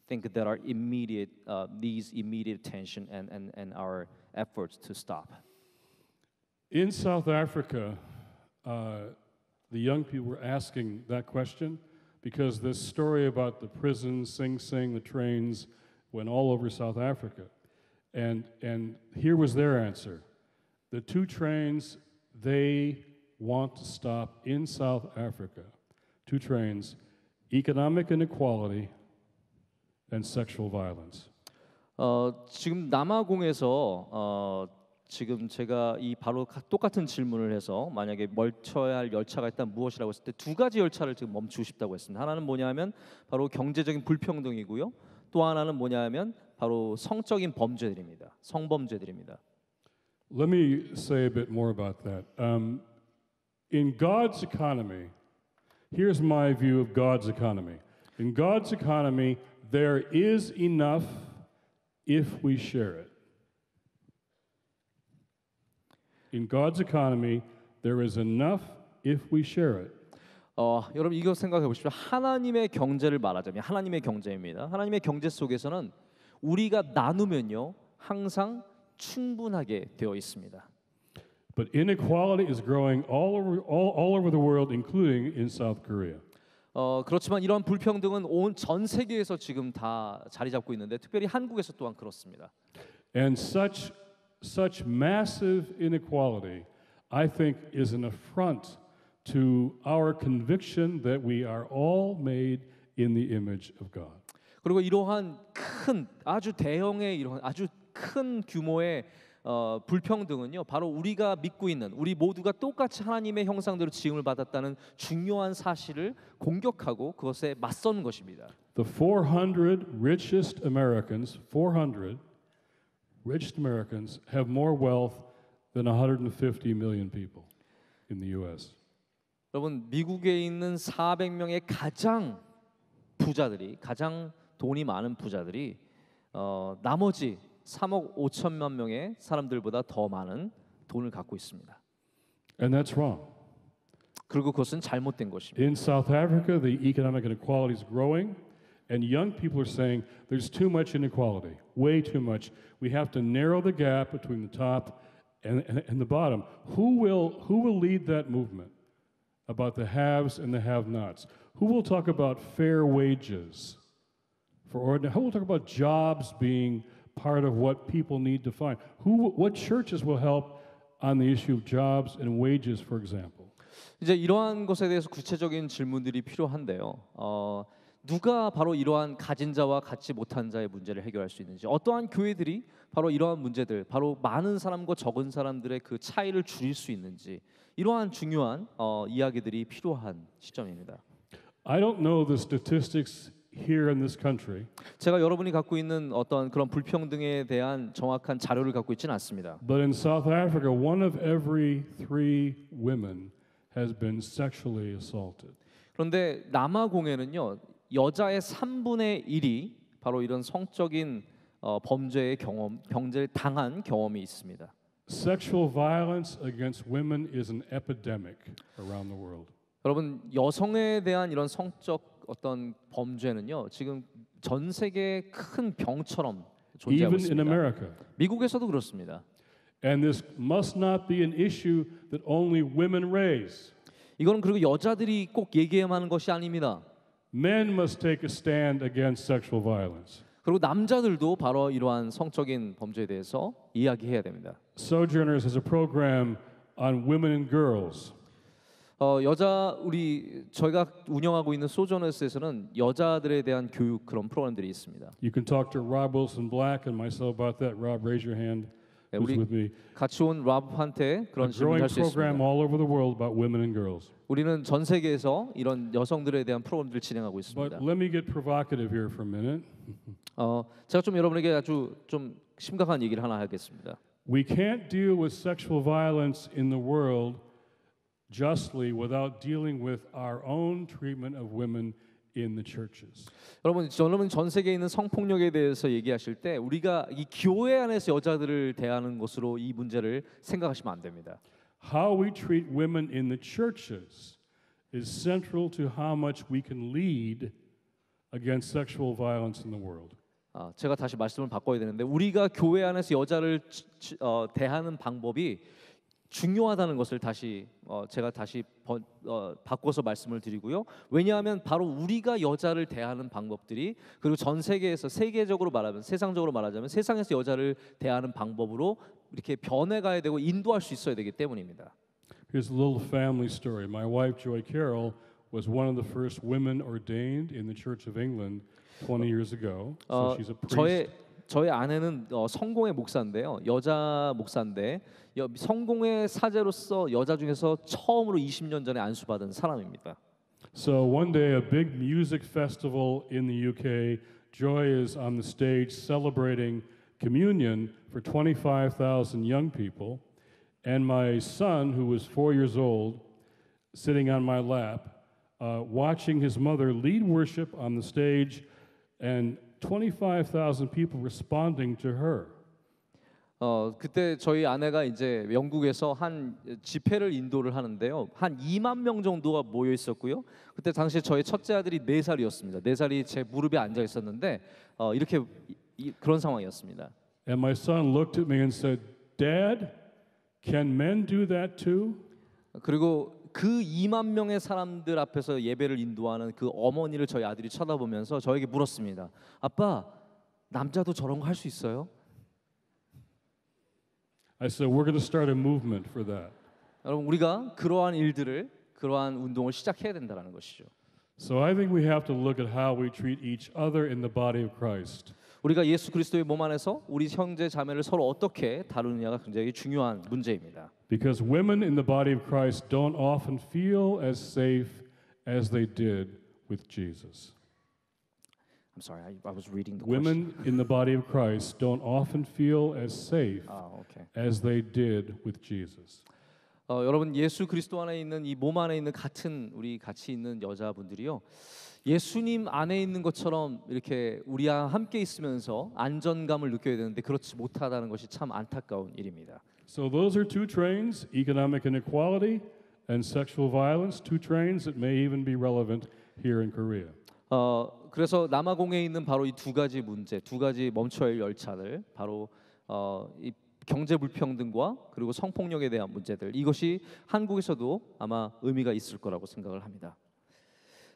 think that are immediate needs immediate attention and our efforts to stop? In South Africa, the young people were asking that question because this story about the prisons, Sing Sing, the trains, went all over South Africa. And here was their answer. The two trains they want to stop in South Africa, two trains, economic inequality and sexual violence. 지금 남아공에서 지금 제가 이 바로 똑같은 질문을 해서 만약에 멈춰야 할 열차가 있다면 무엇이라고 했을 때 두 가지 열차를 지금 멈추고 싶다고 했습니다. 하나는 뭐냐면 바로 경제적인 불평등이고요. 또 하나는 뭐냐면 바로 성적인 범죄들입니다. 성범죄들입니다. Let me say a bit more about that. In God's economy, here's my view of God's economy. In God's economy, there is enough if we share it. In God's economy, there is enough if we share it. 여러분 이거 생각해 보십시오. 하나님의 경제를 말하자면 하나님의 경제입니다. 하나님의 경제 속에서는 우리가 나누면요 항상 충분하게 되어 있습니다. But inequality is growing all over the world, including in South Korea. 그렇지만 이런 불평등은 온 전 세계에서 지금 다 자리 잡고 있는데 특별히 한국에서 또한 그렇습니다. And such massive inequality, I think, is an affront to our conviction that we are all made in the image of God. 그리고 이러한 큰 아주 대형의 이러한 아주 큰 규모의 불평등은요 바로 우리가 믿고 있는 우리 모두가 똑같이 하나님의 형상대로 지음을 받았다는 중요한 사실을 공격하고 그것에 맞서는 것입니다. The 400 richest Americans, 400 richest Americans have more wealth than 150 million people in the U.S. 여러분 미국에 있는 400명의 가장 부자들이 가장 돈이 많은 부자들이 나머지 3억 5천만 명의 사람들보다 더 많은 돈을 갖고 있습니다. And that's wrong. 그리고 그것은 잘못된 것입니다. In South Africa, the economic inequality is growing, and young people are saying there's too much inequality, way too much. We have to narrow the gap between the top and the bottom. Who will lead that movement about the haves and the have-nots? Who will talk about fair wages for ordinary? Who will talk about jobs being part of what people need to find? What churches will help on the issue of jobs and wages, for example? 이제 이러한 것에 대해서 구체적인 질문들이 필요한데요. 누가 바로 이러한 가진 자와 갖지 못한 자의 문제를 해결할 수 있는지, 어떠한 교회들이 바로 이러한 문제들, 바로 많은 사람과 적은 사람들의 그 차이를 줄일 수 있는지, 이러한 중요한 이야기들이 필요한 시점입니다. I don't know the statistics here in this country. 제가 여러분이 갖고 있는 어떤 그런 불평등에 대한 정확한 자료를 갖고 있지는 않습니다. But in South Africa, one of every 3 women has been sexually assaulted. 그런데 남아공에는요, 여자의 3분의 1이 바로 이런 성적인 범죄의 경험, 범죄를 당한 경험이 있습니다. Sexual violence against women is an epidemic around the world. 여러분 여성에 대한 이런 성적 어떤 범죄는요 지금 전 세계의 큰 병처럼 존재하고 Even in 있습니다. America. 미국에서도 그렇습니다. And this must not be an issue that only women raise. 이거는 그리고 여자들이 꼭 얘기해야만 하는 것이 아닙니다. Men must take a stand against sexual violence. 그리고 남자들도 바로 이러한 성적인 범죄에 대해서 이야기해야 됩니다. Sojourners has a program on women and girls. 저희가 운영하고 있는 소저너스에서는 여자들에 대한 교육 그런 프로그램들이 있습니다. You can talk to Rob Wilson Black and myself about that. Rob, raise your hand. Who's 우리 with me? 같이 온 랍한테 그런 A growing 질문할 수 program 있습니다. all over the world about women and girls. 우리는 전 세계에서 이런 여성들에 대한 프로그램들을 진행하고 But 있습니다. let me get provocative here for a minute. 제가 좀 여러분에게 아주 좀 심각한 얘기를 하나 하겠습니다. We can't deal with sexual violence in the world justly without dealing with our own treatment of women in the churches. 여러분 전 세계에 있는 성폭력에 대해서 얘기하실 때 우리가 이 교회 안에서 여자들을 대하는 것으로 이 문제를 생각하시면 안 됩니다. How we treat women in the churches is central to how much we can lead against sexual violence in the world. 제가 다시 말씀을 바꿔야 되는데 우리가 교회 안에서 여자를 대하는 방법이 중요하다는 것을 제가 다시 바꿔서 말씀을 드리고요. 왜냐하면 바로 우리가 여자를 대하는 방법들이 그리고 전 세계에서 세계적으로 말하면 세상적으로 말하자면 세상에서 여자를 대하는 방법으로 이렇게 변해가야 되고 인도할 수 있어야 되기 때문입니다. Here's a little family story. My wife Joy Carroll was one of the first women ordained in the Church of England 20 years ago. So she's a priest. 저의 아내는 성공의 목사인데요. 여자 목사인데 성공의 사제로서 여자 중에서 처음으로 20년 전에 안수받은 사람입니다. So one day, a big music festival in the UK, Joy is on the stage celebrating communion for 25,000 young people, and my son, who was 4 years old, sitting on my lap, watching his mother lead worship on the stage, and 25,000 people responding to her. 그때 저희 아내가 이제 영국에서 한 집회를 인도를 하는데요. 한 2만 명 정도가 모여 있었고요. 그때 당시에 저희 첫째 아들이 4살이었습니다. 4살이 제 무릎에 앉아 있었는데 이렇게 그런 상황이었습니다. And my son looked at me and said, "Dad, can men do that too?" 그리고 그 2만 명의 사람들 앞에서 예배를 인도하는 그 어머니를 저희 아들이 쳐다보면서 저에게 물었습니다. 아빠, 남자도 저런 거 할 수 있어요? I said, "We're going to start a movement for that." 여러분 우리가 그러한 운동을 시작해야 된다는 것이죠. So I think we have to look at how we treat each other in the body of Christ. 우리가 예수 그리스도의 몸 안에서 우리 형제 자매를 서로 어떻게 다루느냐가 굉장히 중요한 문제입니다. Because women in the body of Christ don't often feel as safe as they did with Jesus. I'm sorry, I was reading the Women in the body of Christ don't often feel as safe okay. as they did with Jesus. 여러분 예수 그리스도 안에 있는 이 몸 안에 있는 우리 같이 있는 여자분들이요. 예수님 안에 있는 것처럼 이렇게 우리와 함께 있으면서 안전감을 느껴야 되는데 그렇지 못하다는 것이 참 안타까운 일입니다. So those are two trains, economic inequality and sexual violence, two trains that may even be relevant here in Korea. 그래서 남아공에 있는 바로 이 두 가지 문제, 두 가지 멈춰야 할 열차들, 바로 이 경제 불평등과 그리고 성폭력에 대한 문제들, 이것이 한국에서도 아마 의미가 있을 거라고 생각을 합니다.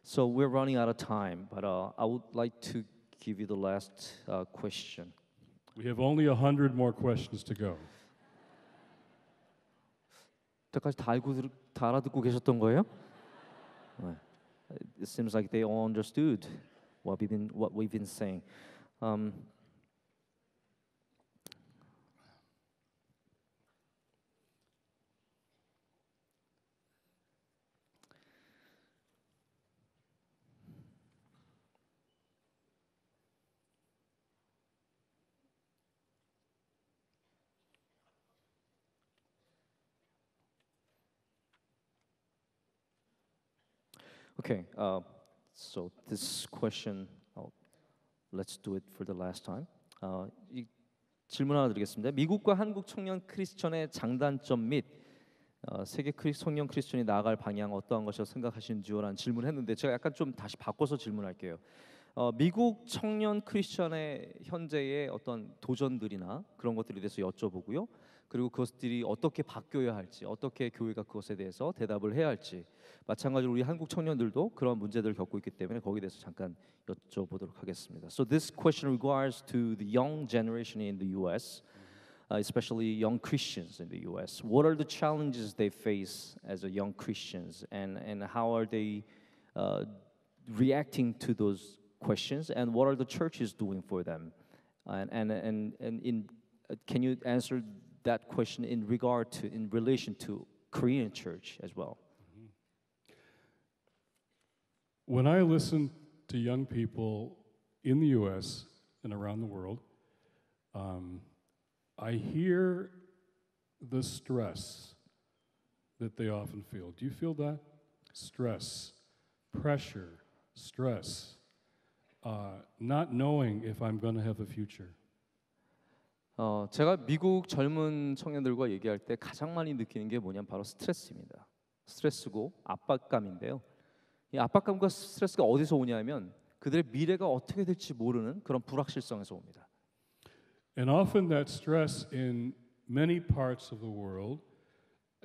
So we're running out of time, but I would like to give you the last question. We have only 100 more questions to go. 여태까지 다 알아듣고 계셨던 거예요? It seems like they all understood what we've been saying. Okay, so this question, let's do it for the last time. 이 질문 하나 드리겠습니다. 미국과 한국 청년 크리스천의 장단점 및 세계 청년 크리스천이 나아갈 방향 어떠한 것이라고 생각하시는지요라는 질문을 했는데 제가 약간 좀 다시 바꿔서 질문할게요. 미국 청년 크리스천의 현재의 어떤 도전들이나 그런 것들에 대해서 여쭤보고요. 그리고 그것들이 어떻게 바뀌어야 할지, 어떻게 교회가 그것에 대해서 대답을 해야 할지, 마찬가지로 우리 한국 청년들도 그런 문제들을 겪고 있기 때문에 거기에 대해서 잠깐 여쭤보도록 하겠습니다. So this question regards to the young generation in the U.S., especially young Christians in the U.S. What are the challenges they face as a young Christians, and how are they reacting to those questions, and what are the churches doing for them? Can you answer that question in relation to Korean church as well? When I listen to young people in the U.S. and around the world, I hear the stress that they often feel. Do you feel that? Stress, pressure, stress, not knowing if I'm going to have a future. 제가 미국 젊은 청년들과 얘기할 때 가장 많이 느끼는 게 뭐냐면 바로 스트레스입니다. 스트레스고 압박감인데요. 이 압박감과 스트레스가 어디서 오냐면 그들의 미래가 어떻게 될지 모르는 그런 불확실성에서 옵니다. And often that stress in many parts of the world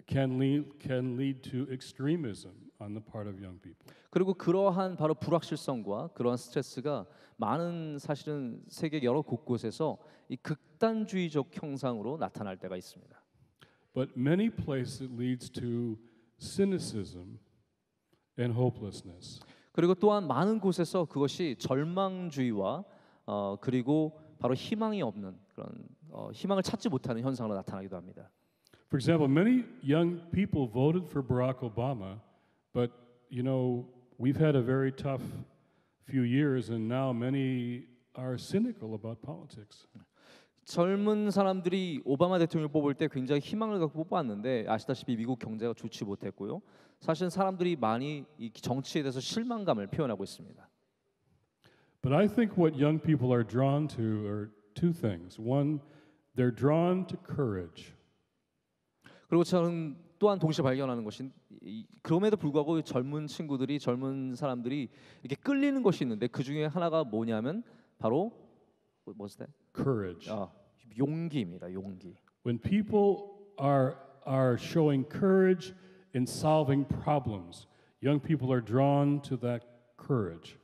can lead to extremism on the part of young people. 그리고 그러한 바로 불확실성과 그러한 스트레스가 많은 사실은 세계 여러 곳곳에서 이 극단주의적 형상으로 나타날 때가 있습니다. But many places it leads to cynicism and hopelessness. 그리고 또한 많은 곳에서 그것이 절망주의와 그리고 바로 희망이 없는 그런 희망을 찾지 못하는 현상으로 나타나기도 합니다. For example, many young people voted for Barack Obama, but you know, we've had a very tough few years and now many are cynical about politics. 젊은 사람들이 오바마 대통령을 뽑을 때 굉장히 희망을 갖고 뽑았는데 아시다시피 미국 경제가 좋지 못했고요. 사실 사람들이 많이 이 정치에 대해서 실망감을 표현하고 있습니다. But I think what young people are drawn to are two things. One, they're drawn to courage. 그리고 저는 또한 동시에 발견하는 것이 그럼에도 불구하고 젊은 친구들이 젊은 사람들이 이렇게 끌리는 것이 있는데 그 중에 하나가 뭐냐면 바로 what's that? Courage. 용기입니다. 용기. When people are showing courage in solving problems, young people are drawn to that courage.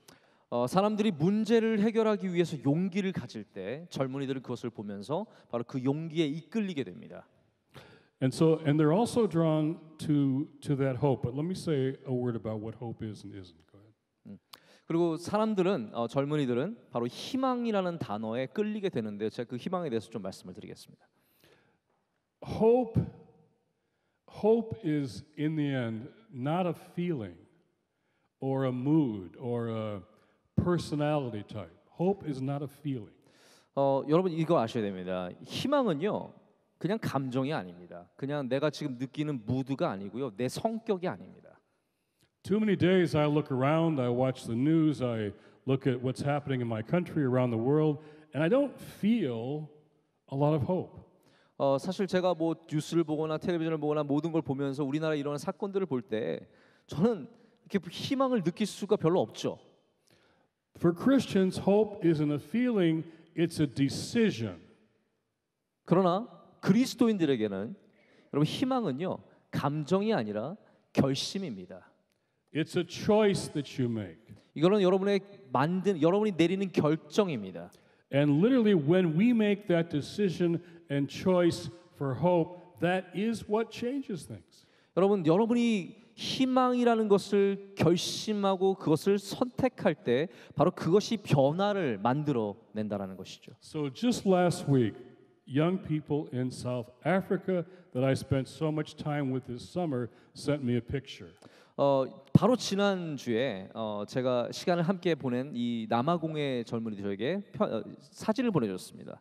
사람들이 문제를 해결하기 위해서 용기를 가질 때 젊은이들은 그것을 보면서 바로 그 용기에 이끌리게 됩니다. And they're also drawn to that hope. But let me say a word about what hope is and isn't. Go ahead. 그리고 사람들은 젊은이들은 바로 희망이라는 단어에 끌리게 되는데 제가 그 희망에 대해서 좀 말씀을 드리겠습니다. Hope is in the end not a feeling or a mood or a personality type. Hope is not a feeling. 여러분 이거 아셔야 됩니다. 희망은요. 그냥 감정이 아닙니다. 그냥 내가 지금 느끼는 무드가 아니고요. 내 성격이 아닙니다. Too many days I look around, I watch the news, I look at what's happening in my country, around the world, and I don't feel a lot of hope. 사실 제가 뭐 뉴스를 보거나 텔레비전을 보거나 모든 걸 보면서 우리나라에 일어나는 사건들을 볼 때 저는 이렇게 희망을 느낄 수가 별로 없죠. For Christians, hope isn't a feeling, it's a decision. 그러나 그리스도인들에게는 여러분 희망은요 감정이 아니라 결심입니다. It's a choice that you make. 이거는 여러분이 내리는 결정입니다. And literally when we make that decision and choice for hope, that is what changes things. 여러분이 희망이라는 것을 결심하고 그것을 선택할 때 바로 그것이 변화를 만들어 낸다라는 것이죠. So just last week, young people in South Africa that I spent so much time with this summer sent me a picture. 바로 지난주에 제가 시간을 함께 보낸 이 남아공의 젊은이들이 저에게 사진을 보내줬습니다.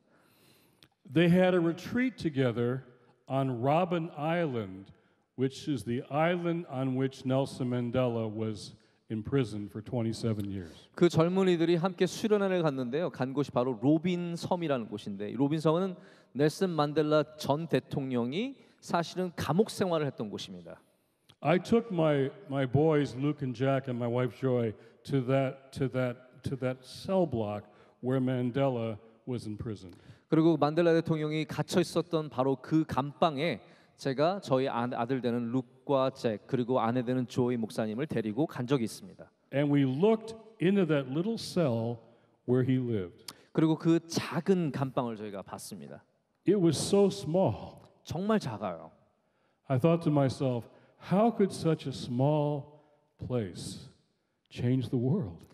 They had a retreat together on Robben Island, which is the island on which Nelson Mandela was in prison for 27 years. 그 젊은이들이 함께 수련회를 갔는데요. 간 곳이 바로 로빈 섬이라는 곳인데 이 로빈 섬은 넬슨 만델라 전 대통령이 사실은 감옥 생활을 했던 곳입니다. I took my boys Luke and Jack and my wife Joy to that cell block where Mandela was in prison. 그리고 만델라 대통령이 갇혀 있었던 바로 그 감방에 제가 저희 아들 되는 룩과 잭 그리고 아내 되는 조이 목사님을 데리고 간 적이 있습니다. And we looked into that little cell where he lived. 그리고 그 작은 감방을 저희가 봤습니다. It was so small. 정말 작아요. I thought to myself, how could such a small place change the world?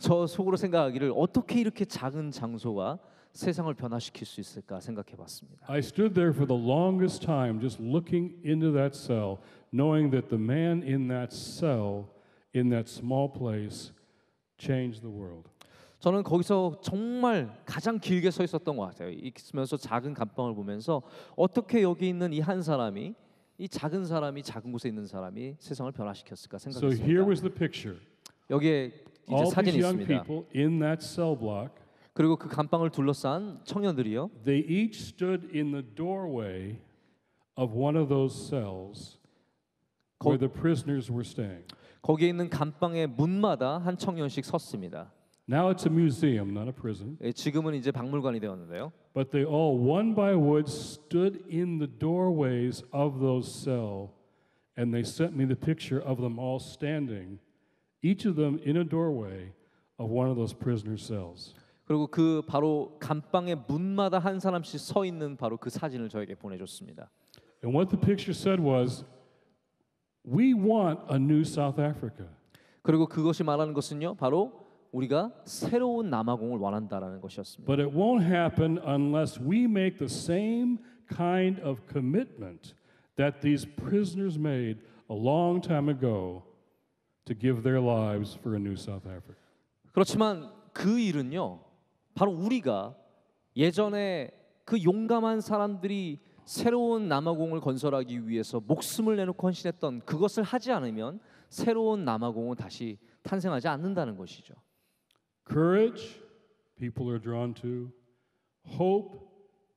저 속으로 생각하기를 어떻게 이렇게 작은 장소가 세상을 변화시킬 수 있을까 생각해봤습니다. I stood there for the longest time just looking into that cell, knowing that the man in that cell, in that small place, changed the world. 저는 거기서 정말 가장 길게 서 있었던 것 같아요. 있으면서 작은 감방을 보면서 어떻게 여기 있는 이 한 사람이 이 작은 사람이 작은 곳에 있는 사람이 세상을 변화시켰을까 So here 생각했습니다. was the picture. 여기에 이제 All 사진이 these young 있습니다. people in that cell block, 그리고 그 감방을 둘러싼 청년들이요. they each stood in the doorway of one of those cells where the prisoners were staying. 거기에 있는 감방의 문마다 한 청년씩 섰습니다. Now it's a museum, not a prison. 지금은 이제 박물관이 되었는데요. But they all, one by one, stood in the doorways of those cells, and they sent me the picture of them all standing, each of them in a doorway of one of those prisoner cells. 그리고 그 바로 감방의 문마다 한 사람씩 서 있는 바로 그 사진을 저에게 보내줬습니다. And what the picture said was, we want a new South Africa. 그리고 그것이 말하는 것은요, 바로 우리가 새로운 남아공을 원한다라는 것이었습니다. But it won't happen unless we make the same kind of commitment that these prisoners made a long time ago to give their lives for a new South Africa. 그렇지만 그 일은요, 바로 우리가 예전에 그 용감한 사람들이 새로운 남아공을 건설하기 위해서 목숨을 내놓고 헌신했던 그것을 하지 않으면 새로운 남아공은 다시 탄생하지 않는다는 것이죠. Courage, people are drawn to. Hope,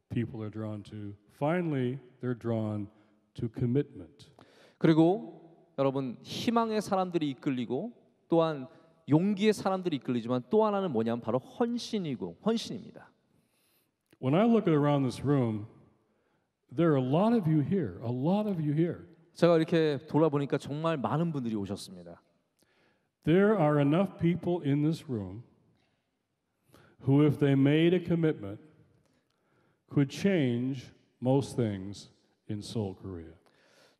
people are drawn to. Finally, they're drawn to commitment. 그리고 여러분 희망의 사람들이 이끌리고 또한 용기의 사람들이 이끌리지만 또 하나는 뭐냐면 바로 헌신입니다. When I look around this room, there are a lot of you here. A lot of you here. 제가 이렇게 돌아보니까 정말 많은 분들이 오셨습니다. There are enough people in this room who, if they made a commitment, could change most things in Seoul, Korea.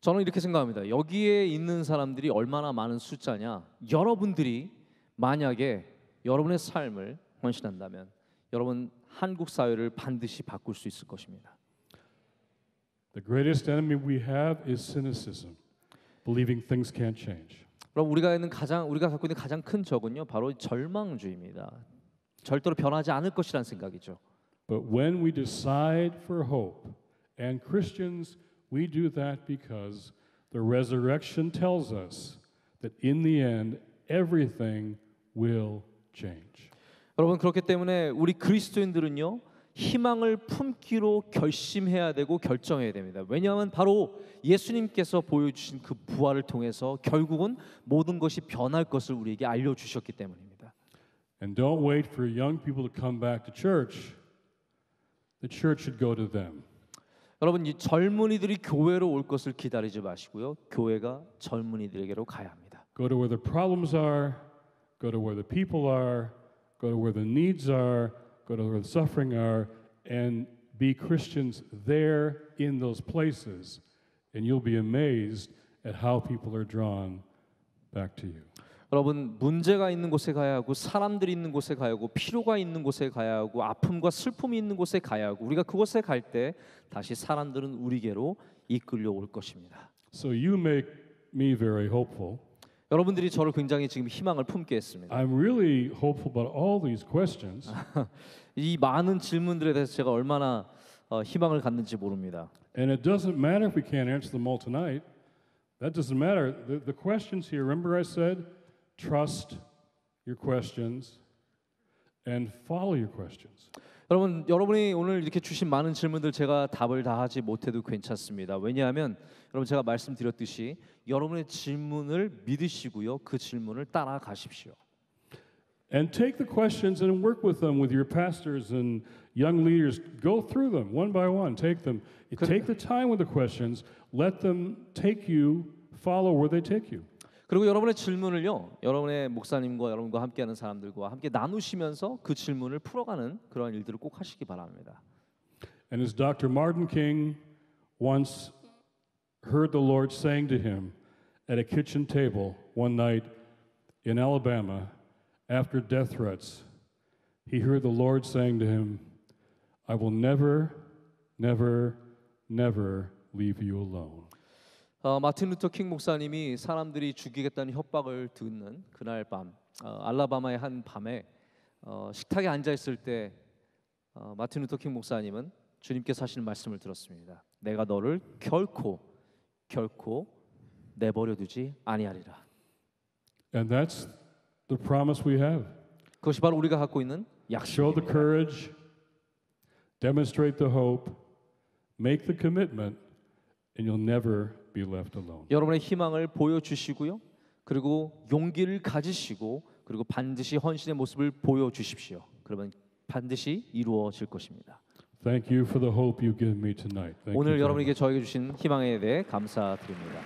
저는 이렇게 생각합니다. 여기에 있는 사람들이 얼마나 많은 숫자냐? 여러분들이 만약에 여러분의 삶을 헌신한다면 여러분 한국 사회를 반드시 바꿀 수 있을 것입니다. The greatest enemy we have is cynicism, believing things can't change. 그럼 우리가 갖고 있는 가장 큰 적은요, 바로 절망주의입니다. 절대로 변하지 않을 것이라는 생각이죠. But when we decide for hope, and Christians, we do that because the resurrection tells us that in the end, everything will change. 여러분 그렇기 때문에 우리 그리스도인들은요, 희망을 품기로 결심해야 되고 결정해야 됩니다. 왜냐하면 바로 예수님께서 보여주신 그 부활을 통해서 결국은 모든 것이 변할 것을 우리에게 알려주셨기 때문입니다. And don't wait for young people to come back to church. The church should go to them. 여러분 이 젊은이들이 교회로 올 것을 기다리지 마시고요. 교회가 젊은이들에게로 가야 합니다. Go to where the problems are. Go to where the people are. Go to where the needs are. Go to where the suffering are. And be Christians there in those places. And you'll be amazed at how people are drawn back to you. 여러분 문제가 있는 곳에 가야 하고 사람들이 있는 곳에 가야 하고 필요가 있는 곳에 가야 하고 아픔과 슬픔이 있는 곳에 가야 하고 우리가 그곳에 갈 때 다시 사람들은 우리게로 이끌려 올 것입니다. So you make me very hopeful. 여러분들이 저를 굉장히 지금 희망을 품게 했습니다. I'm really hopeful about all these questions. 이 많은 질문들에 대해서 제가 얼마나 희망을 갖는지 모릅니다. And it doesn't matter if we can't answer them all tonight. That doesn't matter. The questions here, remember I said, trust your questions, and follow your questions. 여러분, 여러분이 오늘 이렇게 주신 많은 질문들 제가 답을 다 하지 못해도 괜찮습니다. 왜냐하면 여러분 제가 말씀드렸듯이 여러분의 질문을 믿으시고요. 그 질문을 따라가십시오. And take the questions and work with them with your pastors and young leaders. Go through them one by one. Take them. Take the time with the questions. Let them take you, follow where they take you. 그리고 여러분의 질문을요, 여러분의 목사님과 여러분과 함께하는 사람들과 함께 나누시면서 그 질문을 풀어가는 그런 일들을 꼭 하시기 바랍니다. And as Dr. Martin King once heard the Lord saying to him at a kitchen table one night in Alabama after death threats, he heard the Lord saying to him, I will never, never, never leave you alone. 마틴 루터 킹 목사님이 사람들이 죽이겠다는 협박을 듣는 그날 밤, 알라바마의 한 밤에 식탁에 앉아 있을 때 마틴 루터 킹 목사님은 주님께서 하시는 말씀을 들었습니다. 내가 너를 결코 내버려 두지 아니하리라. And that's the promise we have. 그것이 바로 우리가 갖고 있는 Show the 약속입니다. courage, demonstrate the hope, make the commitment, and you'll never be left alone. 여러분의 희망을 보여주시고요. 그리고 용기를 가지시고 그리고 반드시 헌신의 모습을 보여주십시오. 그러면 반드시 이루어질 것입니다. Thank you for the hope you've given me tonight. Thank you 오늘 very 여러분에게 much. 저에게 주신 희망에 대해 감사드립니다.